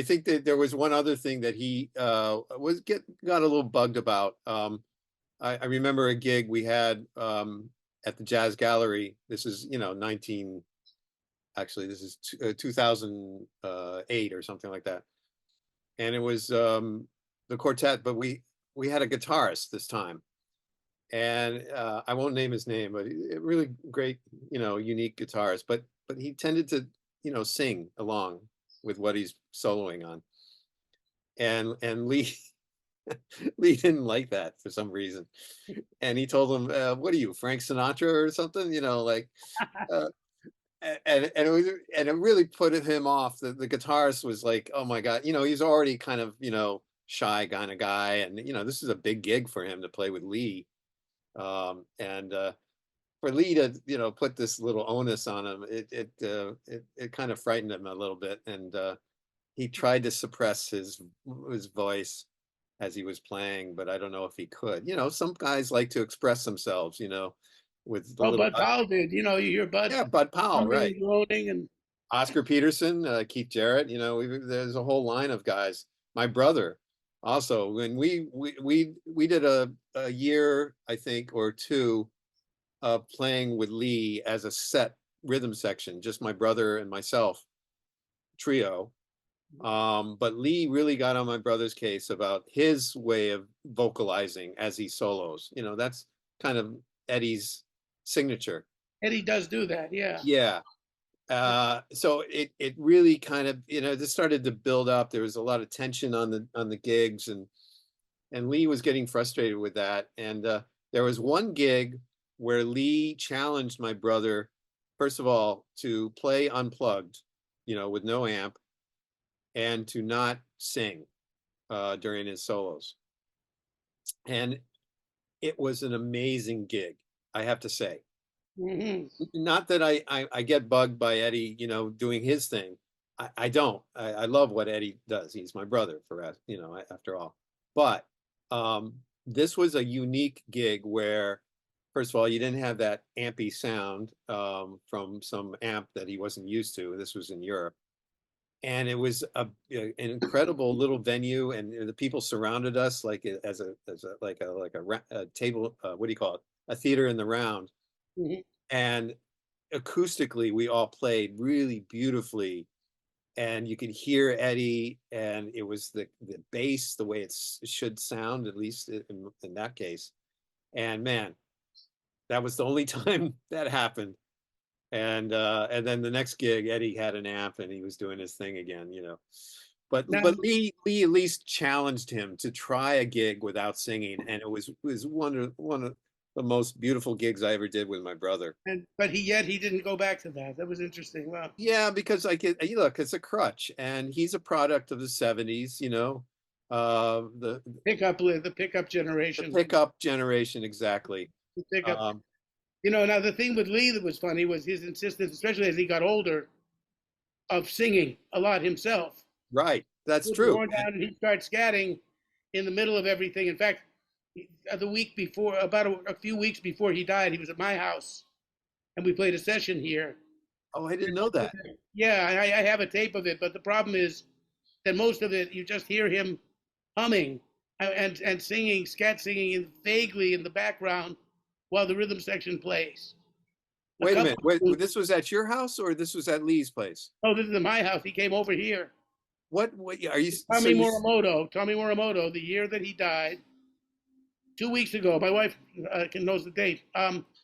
think that there was one other thing that he got a little bugged about. I remember a gig we had at the Jazz Gallery. This is, you know, this is 2008 or something like that. And it was the quartet, but we had a guitarist this time. And I won't name his name, but a really great, you know, unique guitarist. But he tended to sing along with what he's soloing on. And Lee Lee didn't like that for some reason. And he told him, what are you, Frank Sinatra or something? Like uh, and it really put him off. The guitarist was like, oh my God, he's already kind of, shy kind of guy. And, this is a big gig for him to play with Lee. And for Lee to, put this little onus on him, it kind of frightened him a little bit. And he tried to suppress his voice as he was playing, but I don't know if he could. Some guys like to express themselves, with the Oh, little, Bud Powell did. You hear Bud yeah, Bud Powell, humming right. and groaning and Oscar Peterson, Keith Jarrett, there's a whole line of guys. My brother also, when we did a year, I think, or two playing with Lee as a set rhythm section, just my brother and myself trio. But Lee really got on my brother's case about his way of vocalizing as he solos. That's kind of Eddie's signature. Eddie does do that, yeah. Yeah. So it really kind of, this started to build up. There was a lot of tension on the gigs, and Lee was getting frustrated with that. And there was one gig where Lee challenged my brother, first of all, to play unplugged, with no amp, and to not sing during his solos. And it was an amazing gig, I have to say. Mm-hmm. Not that I get bugged by Eddie, doing his thing. I don't. I love what Eddie does. He's my brother, after all. But this was a unique gig where, first of all, you didn't have that ampy sound from some amp that he wasn't used to. This was in Europe. And it was an incredible little venue, and the people surrounded us like as a table. What do you call it? A theater in the round. Mm-hmm. And acoustically, we all played really beautifully, and you could hear Eddie, and it was the bass, the way it should sound, at least in that case. And man, that was the only time that happened. And then the next gig, Eddie had an amp and he was doing his thing again, But Lee at least challenged him to try a gig without singing, and it was one of the most beautiful gigs I ever did with my brother. But he didn't go back to that. That was interesting. Wow. Yeah, because look, it's a crutch, and he's a product of the '70s, the pickup generation. The pickup generation, exactly. The pickup. Now the thing with Lee that was funny was his insistence, especially as he got older, of singing a lot himself. Right, that's true. Going down and he'd start scatting in the middle of everything. In fact, the week before, about a few weeks before he died, he was at my house, and we played a session here. Oh, I didn't know that. Yeah, I have a tape of it, but the problem is that most of it, you just hear him humming and singing, scat singing vaguely in the background while the rhythm section plays. Wait a minute. Wait, this was at your house or this was at Lee's place? Oh, this is at my house. He came over here. What are you? Tommy Morimoto, the year that he died, 2 weeks ago. My wife knows the date.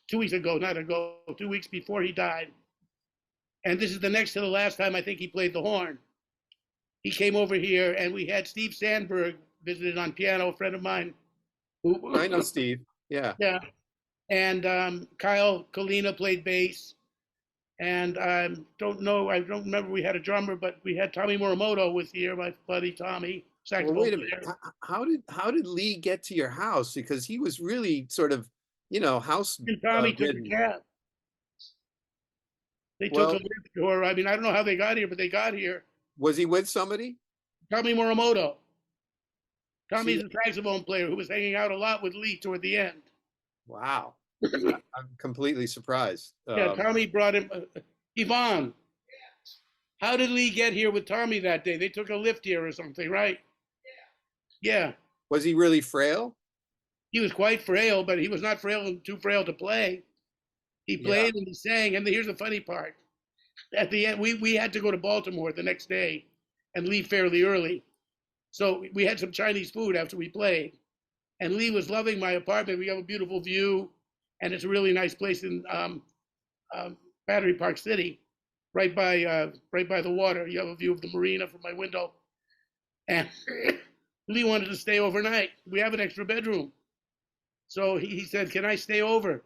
2 weeks ago, 2 weeks before he died. And this is the next to the last time I think he played the horn. He came over here, and we had Steve Sandberg visited on piano, a friend of mine. I know Steve. Yeah. Yeah. And Kyle Kalina played bass. And I don't remember we had a drummer, but we had Tommy Morimoto was here, my buddy Tommy, saxophone Well, wait a minute. How did Lee get to your house? Because he was really sort of, house. And Tommy took a cab. They took a lift, or I don't know how they got here, but they got here. Was he with somebody? Tommy Morimoto. Tommy's a saxophone player who was hanging out a lot with Lee toward the end. Wow. I'm completely surprised. Yeah, Tommy brought him. Yvonne, how did Lee get here with Tommy that day? They took a lift here or something, right? Yeah. Was he really frail? He was quite frail, but he was not too frail to play. He played and he sang. And here's the funny part. At the end, we had to go to Baltimore the next day and leave fairly early. So we had some Chinese food after we played. And Lee was loving my apartment. We have a beautiful view, and it's a really nice place in Battery Park City. right by the water. You have a view of the marina from my window. And Lee wanted to stay overnight. We have an extra bedroom. So he said, "Can I stay over?"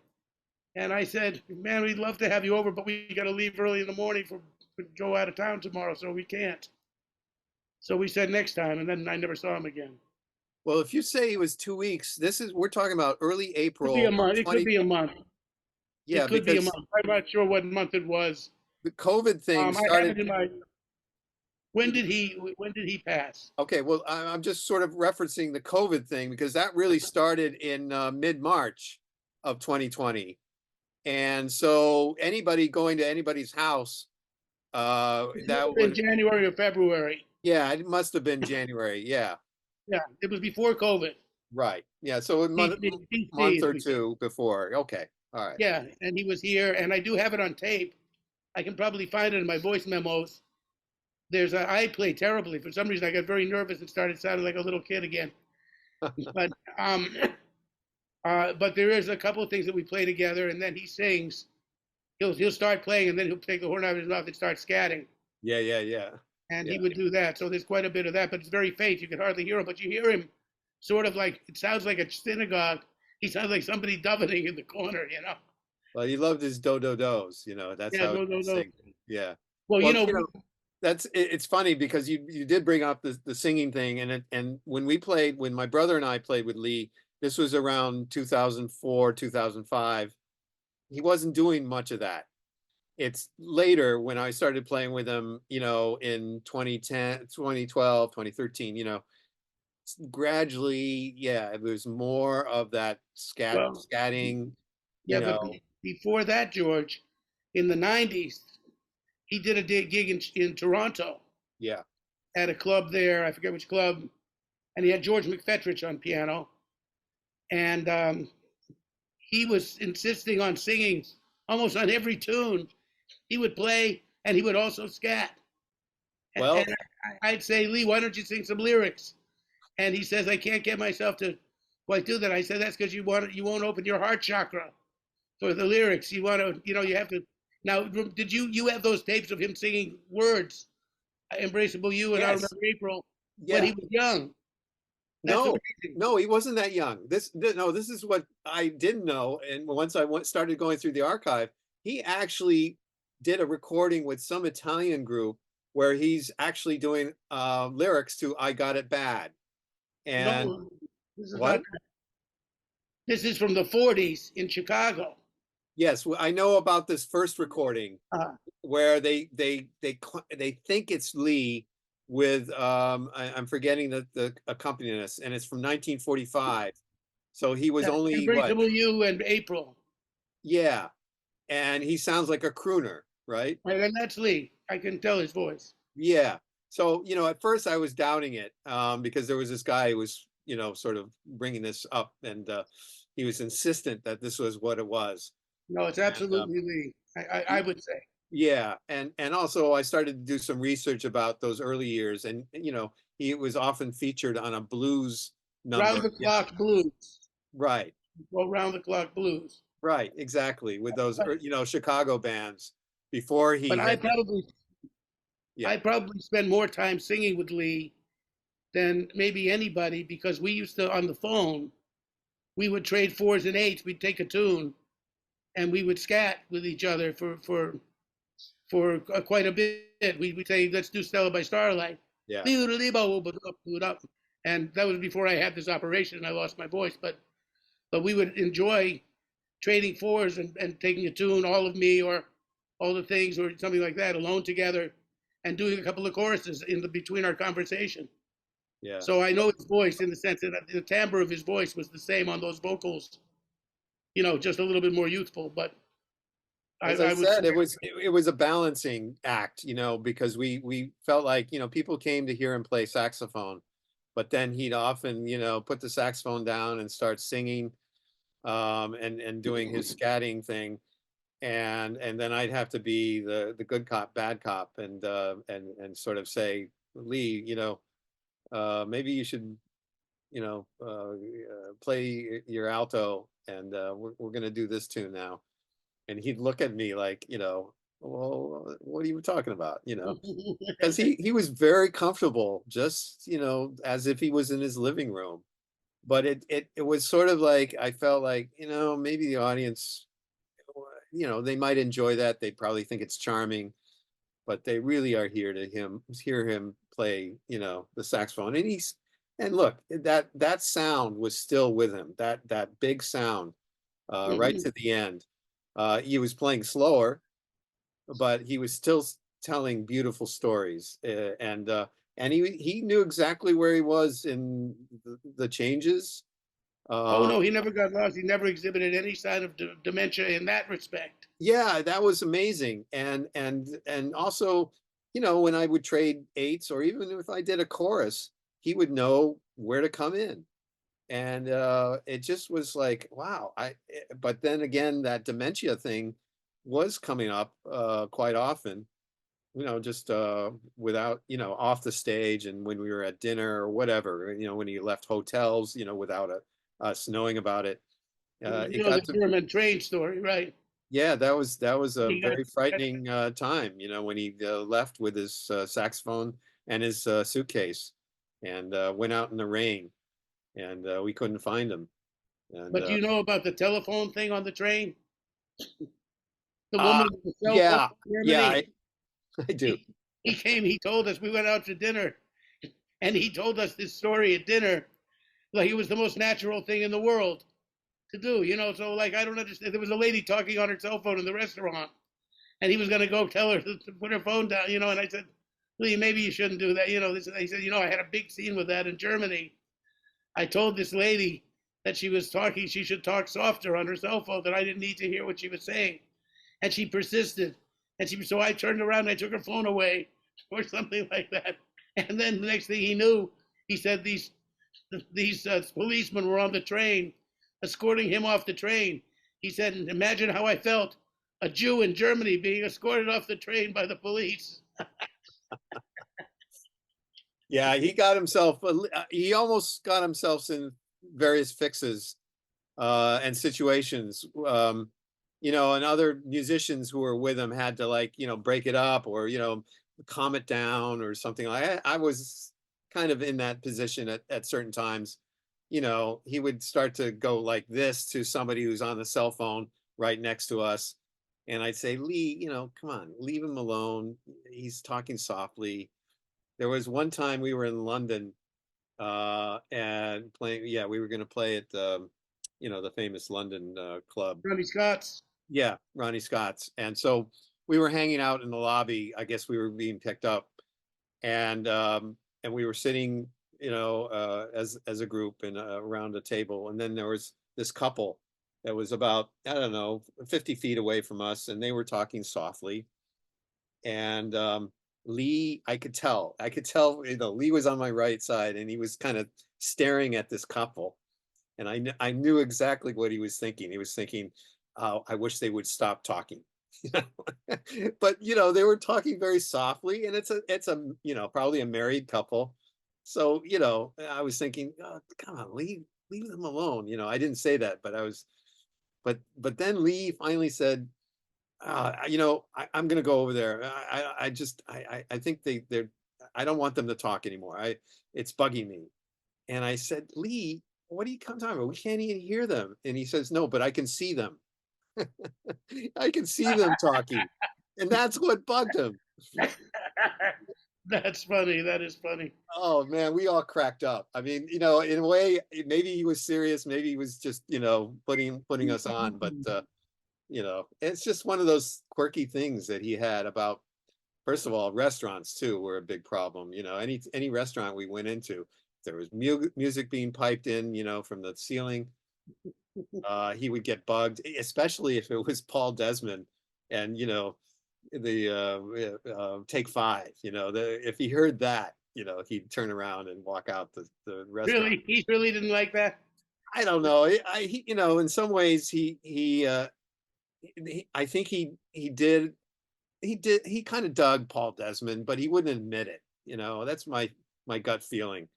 And I said, "Man, we'd love to have you over, but we got to leave early in the morning for go out of town tomorrow, so we can't." So we said next time, and then I never saw him again. Well, if you say it was 2 weeks, we're talking about early Could be a April of month. It could 20. be a month. Yeah, It could be a because month. I'm not sure what month it was. the COVID thing I have started. it in my. When did he pass? Okay, well, I'm just sort of referencing the COVID thing because that really started in mid-March of 2020. And so anybody going to anybody's house, that In would, January or February. yeah, it must have been January. Yeah, Yeah, it was before COVID. right. Yeah, so a month, DC, or as we say. two before. Okay, all right. Yeah, and he was here, and I do have it on tape. I can probably find it in my voice memos. I play terribly. For some reason, I got very nervous and started sounding like a little kid again. But but there is a couple of things that we play together, and then he sings. He'll start playing, and then he'll take the horn out of his mouth and start scatting. Yeah, yeah, yeah. And Yeah. he would do that. So there's quite a bit of that, but it's very faint. You can hardly hear him, but you hear him sort of like, it sounds like a synagogue. He sounds like somebody davening in the corner, you know? Well, he loved his do-do-dos, that's Yeah, how no, he no, no. sing. Yeah. Well, Well, you know, it's funny because you did bring up the singing thing, and when my brother and I played with Lee, this was around 2004, 2005. He wasn't doing much of that. It's later when I started playing with him, in 2010, 2012, 2013, gradually, yeah, it was more of that well, scatting, yeah, but before that, George, in the 90s, he did a gig in Toronto yeah, at a club there. I forget which club. And he had George McFetrich on piano. And he was insisting on singing almost on every tune. He would play and he would also scat. well, And I'd say, "Lee, why don't you sing some lyrics?" And he says, "I can't get myself to quite do that." I said, "That's because you won't open your heart chakra for the lyrics. You want to, you have to." Now, did you have those tapes of him singing words, "Embraceable You" and "I yes, Remember April" when yeah. he was young? That's No, amazing. no, he wasn't that young. No, this is what I didn't know. And once started going through the archive, he actually did a recording with some Italian group where he's actually doing lyrics to "I Got It Bad." And No, this is what? not. This is from the 40s in Chicago. Yes, I know about this first recording Uh, where they think it's Lee with I'm forgetting the accompanist, and it's from 1945. So he was yeah, only what? "Embraceable You" and "April." Yeah, and he sounds like a crooner, right? And that's Lee. I can tell his voice. Yeah. So at first I was doubting it because there was this guy who was sort of bringing this up, and he was insistent that this was what it was. No, it's And, absolutely Lee. I would say. yeah, and also I started to do some research about those early years, and he was often featured on a blues number. Round the clock blues. Right, Well, round the clock blues. right, exactly, with those Chicago bands before he But had. Yeah, I probably spend more time singing with Lee than maybe anybody because we used to on the phone. We would trade fours and eights. We'd take a tune, and we would scat with each other for quite a bit. We'd say, "Let's do Stella by Starlight." yeah, And that was before I had this operation and I lost my voice. But we would enjoy trading fours and taking a tune, all of me or all the things or something like that, alone together, and doing a couple of choruses between our conversation. yeah. So I know his voice in the sense that the timbre of his voice was the same on those vocals, just a little bit more youthful. But As I said, it was a balancing act, because we felt like people came to hear him play saxophone, but then he'd often put the saxophone down and start singing, and doing his scatting thing, and then I'd have to be the good cop, bad cop, and sort of say, "Lee, maybe you should play your alto, and we're gonna do this tune now." And he'd look at me like, well, what are you talking about? Because he was very comfortable, just, as if he was in his living room. But it was sort of like, I felt like, maybe the audience, they might enjoy that. They probably think it's charming, but they really are here to hear him play, the saxophone. And look, that sound was still with him, that big sound, right to the end. He was playing slower, but he was still telling beautiful stories, and he knew exactly where he was in the changes. Oh Uh, no, he never got lost. He never exhibited any sign of dementia in that respect. yeah, that was amazing. And also, when I would trade eights, or even if I did a chorus, he would know where to come in. And it just was like, wow. But then again, that dementia thing was coming up quite often, just without, off the stage, and when we were at dinner or whatever, when he left hotels, without us knowing about it. It The got to, German train story, right? yeah, that was a He got very frightening time, when he left with his saxophone and his suitcase, and went out in the rain, and we couldn't find him. And But you know about the telephone thing on the train? The uh, woman with the cell phone yeah, in yeah, Germany. I do. He came, he told us, we went out to dinner, and he told us this story at dinner, like it was the most natural thing in the world to do, So, like, I don't understand. There was a lady talking on her cell phone in the restaurant, and he was going to go tell her to put her phone down, And I said, Lee, maybe you shouldn't do that, He said, I had a big scene with that in Germany. I told this lady that she should talk softer on her cell phone, that I didn't need to hear what she was saying. And she persisted. So I turned around and I took her phone away or something like that. And then the next thing he knew, he said these policemen were on the train, escorting him off the train. He said, imagine how I felt, a Jew in Germany being escorted off the train by the police. Yeah, he almost got himself in various fixes and situations. And other musicians who were with him had to, like, break it up, or, calm it down or something. I was kind of in that position at certain times. He would start to go like this to somebody who's on the cell phone right next to us. And I'd say, Lee, come on, leave him alone. He's talking softly. There was one time we were in London and playing. Yeah, we were going to play at the famous London club. Ronnie Scott's. Yeah, Ronnie Scott's. And so we were hanging out in the lobby. I guess we were being picked up, and we were sitting, as a group and around a table. And then there was this couple that was about, I don't know, 50 feet away from us, and they were talking softly. And Lee, I could tell, Lee was on my right side, and he was kind of staring at this couple. And I knew exactly what he was thinking. He was thinking, I wish they would stop talking. But they were talking very softly, and it's a probably a married couple. So I was thinking, oh, come on, leave them alone. I didn't say that, but then Lee finally said, I'm going to go over there. I think they're, I don't want them to talk anymore. It's bugging me. And I said, Lee, what are you talking about? We can't even hear them. And he says, no, but I can see them. I can see them talking. And that's what bugged him. That's funny. That is funny. Oh man, we all cracked up. I mean, in a way, maybe he was serious. Maybe he was just, putting us on. But it's just one of those quirky things that he had about, first of all, restaurants too were a big problem. Any restaurant we went into, there was music being piped in, from the ceiling. He would get bugged, especially if it was Paul Desmond, and the Take Five. If he heard that, he'd turn around and walk out the restaurant. Really, he really didn't like that. I don't know. In some ways, I think he kind of dug Paul Desmond, but he wouldn't admit it. That's my gut feeling.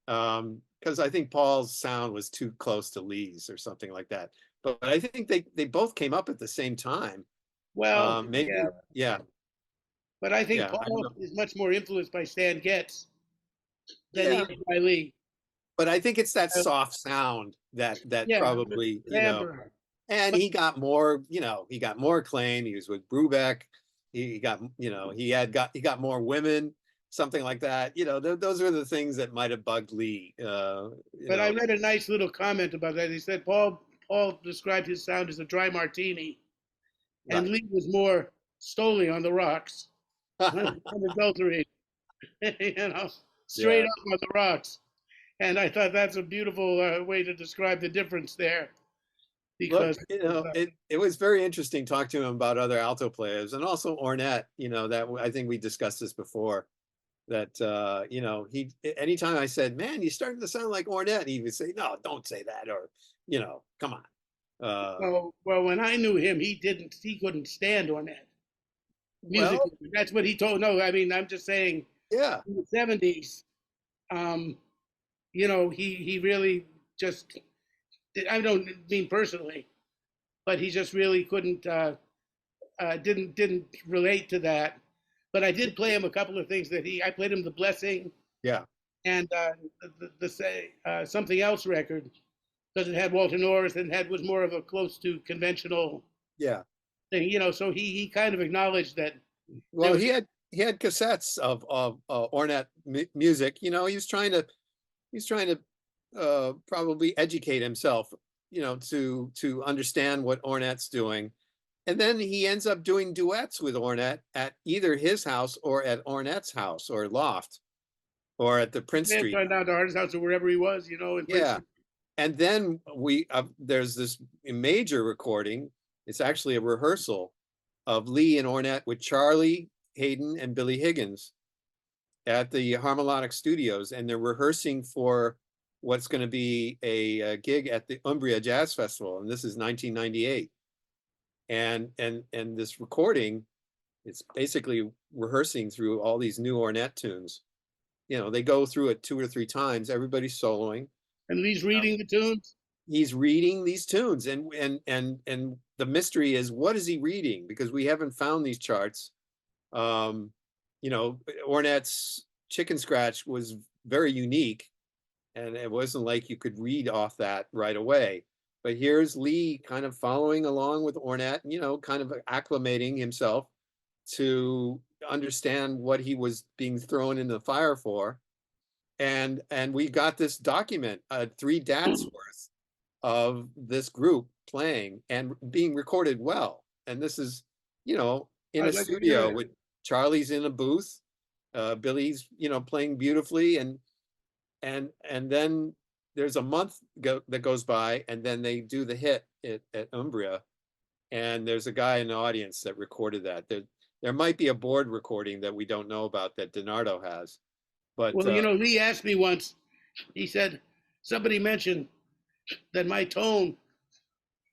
Because I think Paul's sound was too close to Lee's or something like that. But I think they both came up at the same time. Well, Maybe, yeah, yeah, but I think yeah, I don't Paul know. is much more influenced by Stan Getz than he Yeah, is by Lee. but I think it's that Uh, soft sound that yeah, probably, timbre. and But he got more, he got more acclaim. He was with Brubeck. He got, he got more women, something like that. Those are the things that might have bugged Lee. I read a nice little comment about that. He said Paul described his sound as a dry martini, and Right. Lee was more Stoli on the rocks, unadulterated, straight Yeah. up on the rocks. And I thought that's a beautiful way to describe the difference there, Look, because it was very interesting talking to him about other alto players and also Ornette, that I think we discussed this before. That he anytime I said, "Man, you're starting to sound like Ornette," he would say, "No, don't say that," or come on. well, when I knew him, he couldn't stand Ornette music. Well, That's what he told. No, I mean, I'm just saying yeah, in the '70s, um, he really just. I don't mean personally, but he just really couldn't didn't relate to that. But I did play him a couple of things that I played him the Blessing yeah, and the Something Else record because it had Walter Norris and was more of a close to conventional yeah. thing, so he kind of acknowledged that there Well, was he had cassettes of Ornette music. He's trying to probably educate himself, to understand what Ornette's doing. And then he ends up doing duets with Ornette at either his house or at Ornette's house or loft or at the Prince man Street. turned down to Artist House or wherever he was, in Yeah. Princeton. And then there's this major recording. It's actually a rehearsal of Lee and Ornette with Charlie Hayden and Billy Higgins at the Harmonic Studios, and they're rehearsing for what's going to be a gig at the Umbria Jazz Festival, and this is 1998. And this recording, it's basically rehearsing through all these new Ornette tunes. They go through it 2 or 3 times. Everybody's soloing. And he's reading the tunes. He's reading these tunes, and the mystery is, what is he reading? Because we haven't found these charts. Ornette's Chicken Scratch was very unique, and it wasn't like you could read off that right away. But here's Lee kind of following along with Ornette, kind of acclimating himself to understand what he was being thrown in the fire for. And we got this document, 3 DATs worth of this group playing and being recorded well. And this is, in a studio with Charlie's in a booth, Billy's, playing beautifully, and then there's a month that goes by, and then they do the hit at Umbria, and there's a guy in the audience that recorded that. There might be a board recording that we don't know about that DiNardo has, but Well, Lee asked me once. He said somebody mentioned that my tone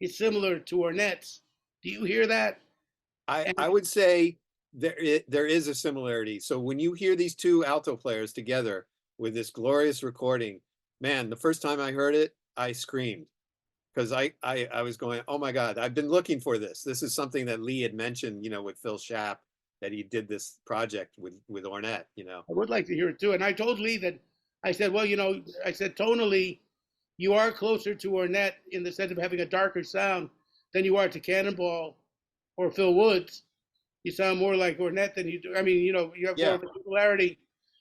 is similar to Ornette's. Do you hear that? I would say there is a similarity. So when you hear these two alto players together with this glorious recording, man, the first time I heard it, I screamed, because I was going, oh my God, I've been looking for this. This is something that Lee had mentioned, with Phil Schaap, that he did this project with Ornette. I would like to hear it too. And I told Lee that, I said, well, I said tonally, you are closer to Ornette in the sense of having a darker sound than you are to Cannonball or Phil Woods. You sound more like Ornette than you do. I mean, you have more of a similarity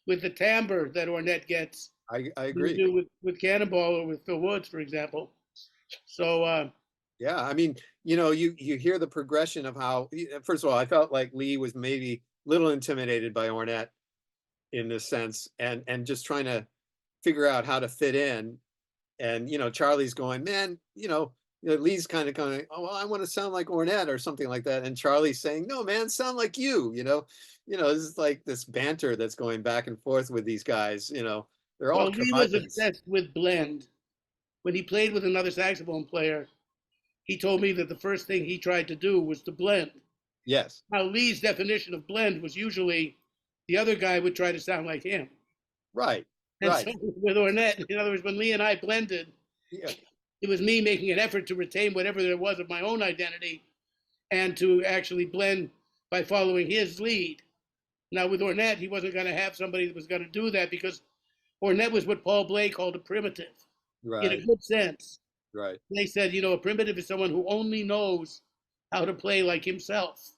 with the timbre that Ornette gets. I agree. You do with Cannonball or with Phil Woods, for example. So yeah, I mean, you hear the progression of how, first of all, I felt like Lee was maybe a little intimidated by Ornette in this sense, and just trying to figure out how to fit in. And Charlie's going, man, Lee's kind of going, oh, well, I want to sound like Ornette or something like that, and Charlie's saying, no, man, sound like you. This is like this banter that's going back and forth with these guys. They're all Lee was obsessed with blend. When he played with another saxophone player, he told me that the first thing he tried to do was to blend. Yes. Now, Lee's definition of blend was usually the other guy would try to sound like him. Right. And right. so with Ornette, in other words, when Lee and I blended, Yeah. it was me making an effort to retain whatever there was of my own identity, and to actually blend by following his lead. Now with Ornette, he wasn't going to have somebody that was going to do that because Ornette was what Paul Bley called a primitive, in a Right, good sense. right. They said, a primitive is someone who only knows how to play like himself.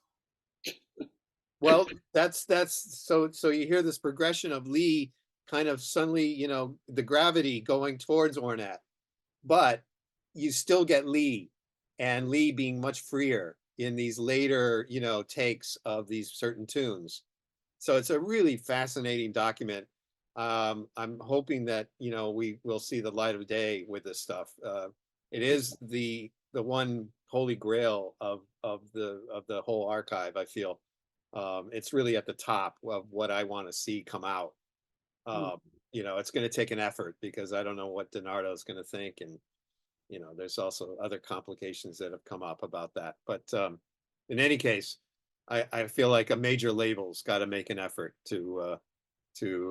Well, that's so you hear this progression of Lee kind of suddenly, the gravity going towards Ornette, but you still get Lee, and Lee being much freer in these later, takes of these certain tunes. So it's a really fascinating document. I'm hoping that, we will see the light of day with this stuff. It is the one holy grail of the whole archive, I feel. It's really at the top of what I want to see come out. It's going to take an effort because I don't know what DiNardo is going to think, and there's also other complications that have come up about that. But in any case, I feel like a major label's got to make an effort to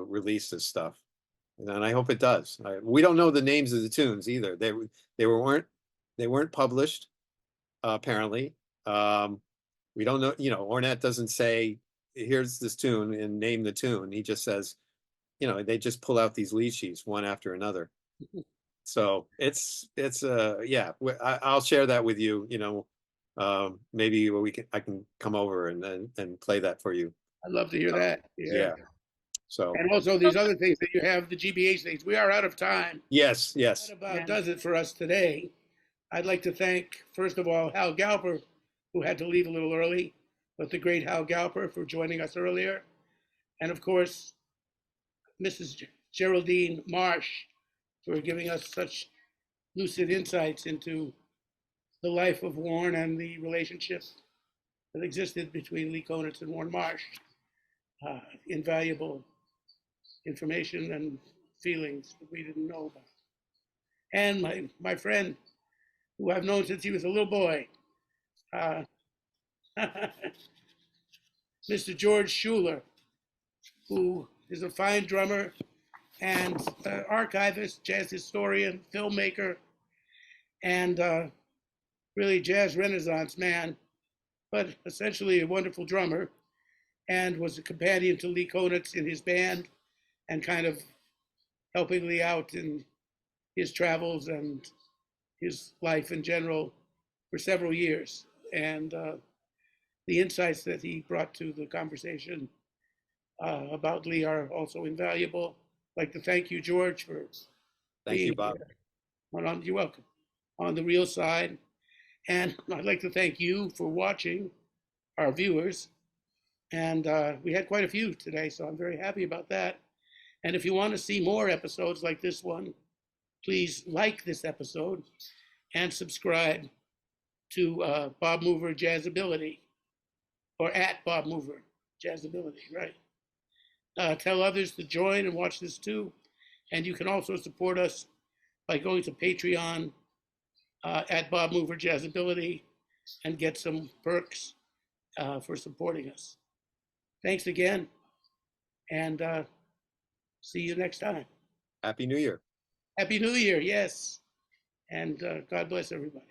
release this stuff, and I hope it does. We don't know the names of the tunes either. They weren't published, apparently. We don't know. Ornette doesn't say, "Here's this tune" and name the tune. He just says, they just pull out these lead sheets one after another. So it's yeah. I'll share that with you. Maybe I can come over and play that for you. I'd love to hear that. Yeah. So, and also these other things that you have, the GBH things. We are out of time. yes. That about does it for us today. I'd like to thank, first of all, Hal Galper, who had to leave a little early, but the great Hal Galper for joining us earlier. And of course, Mrs. Geraldine Marsh for giving us such lucid insights into the life of Warren and the relationship that existed between Lee Konitz and Warren Marsh. Invaluable information and feelings that we didn't know about. And my friend, who I've known since he was a little boy, Mr. George Schuller, who is a fine drummer and archivist, jazz historian, filmmaker, and really jazz renaissance man, but essentially a wonderful drummer, and was a companion to Lee Konitz in his band and kind of helping Lee out in his travels and his life in general for several years. And the insights that he brought to the conversation about Lee are also invaluable. I'd like to thank you, George, for Thank you, Bob. You're welcome. On the real side. And I'd like to thank you for watching, our viewers. And we had quite a few today, so I'm very happy about that. And if you want to see more episodes like this one, please like this episode and subscribe to Bob Mover Jazzability, or at Bob Mover Jazzability, right? Tell others to join and watch this too. And you can also support us by going to Patreon at Bob Mover Jazzability and get some perks for supporting us. Thanks again, and see you next time. Happy New Year. Happy New Year, yes. And God bless everybody.